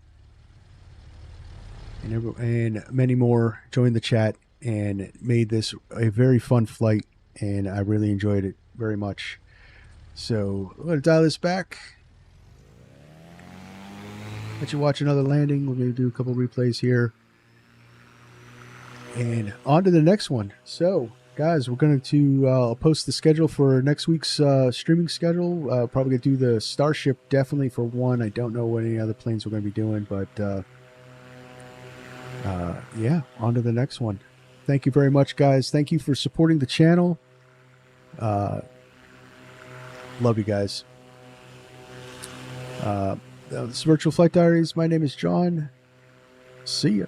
and many more joined the chat and made this a very fun flight. And I really enjoyed it very much. So I'm going to dial this back. Let you watch another landing. We're going to do a couple replays here. And on to the next one. So, guys, we're going to post the schedule for next week's streaming schedule. Probably going to do the Starship definitely for one. I don't know what any other planes we're going to be doing. But, yeah, on to the next one. Thank you very much, guys. Thank you for supporting the channel. Love you guys. This is Virtual Flight Diaries. My name is John. See ya.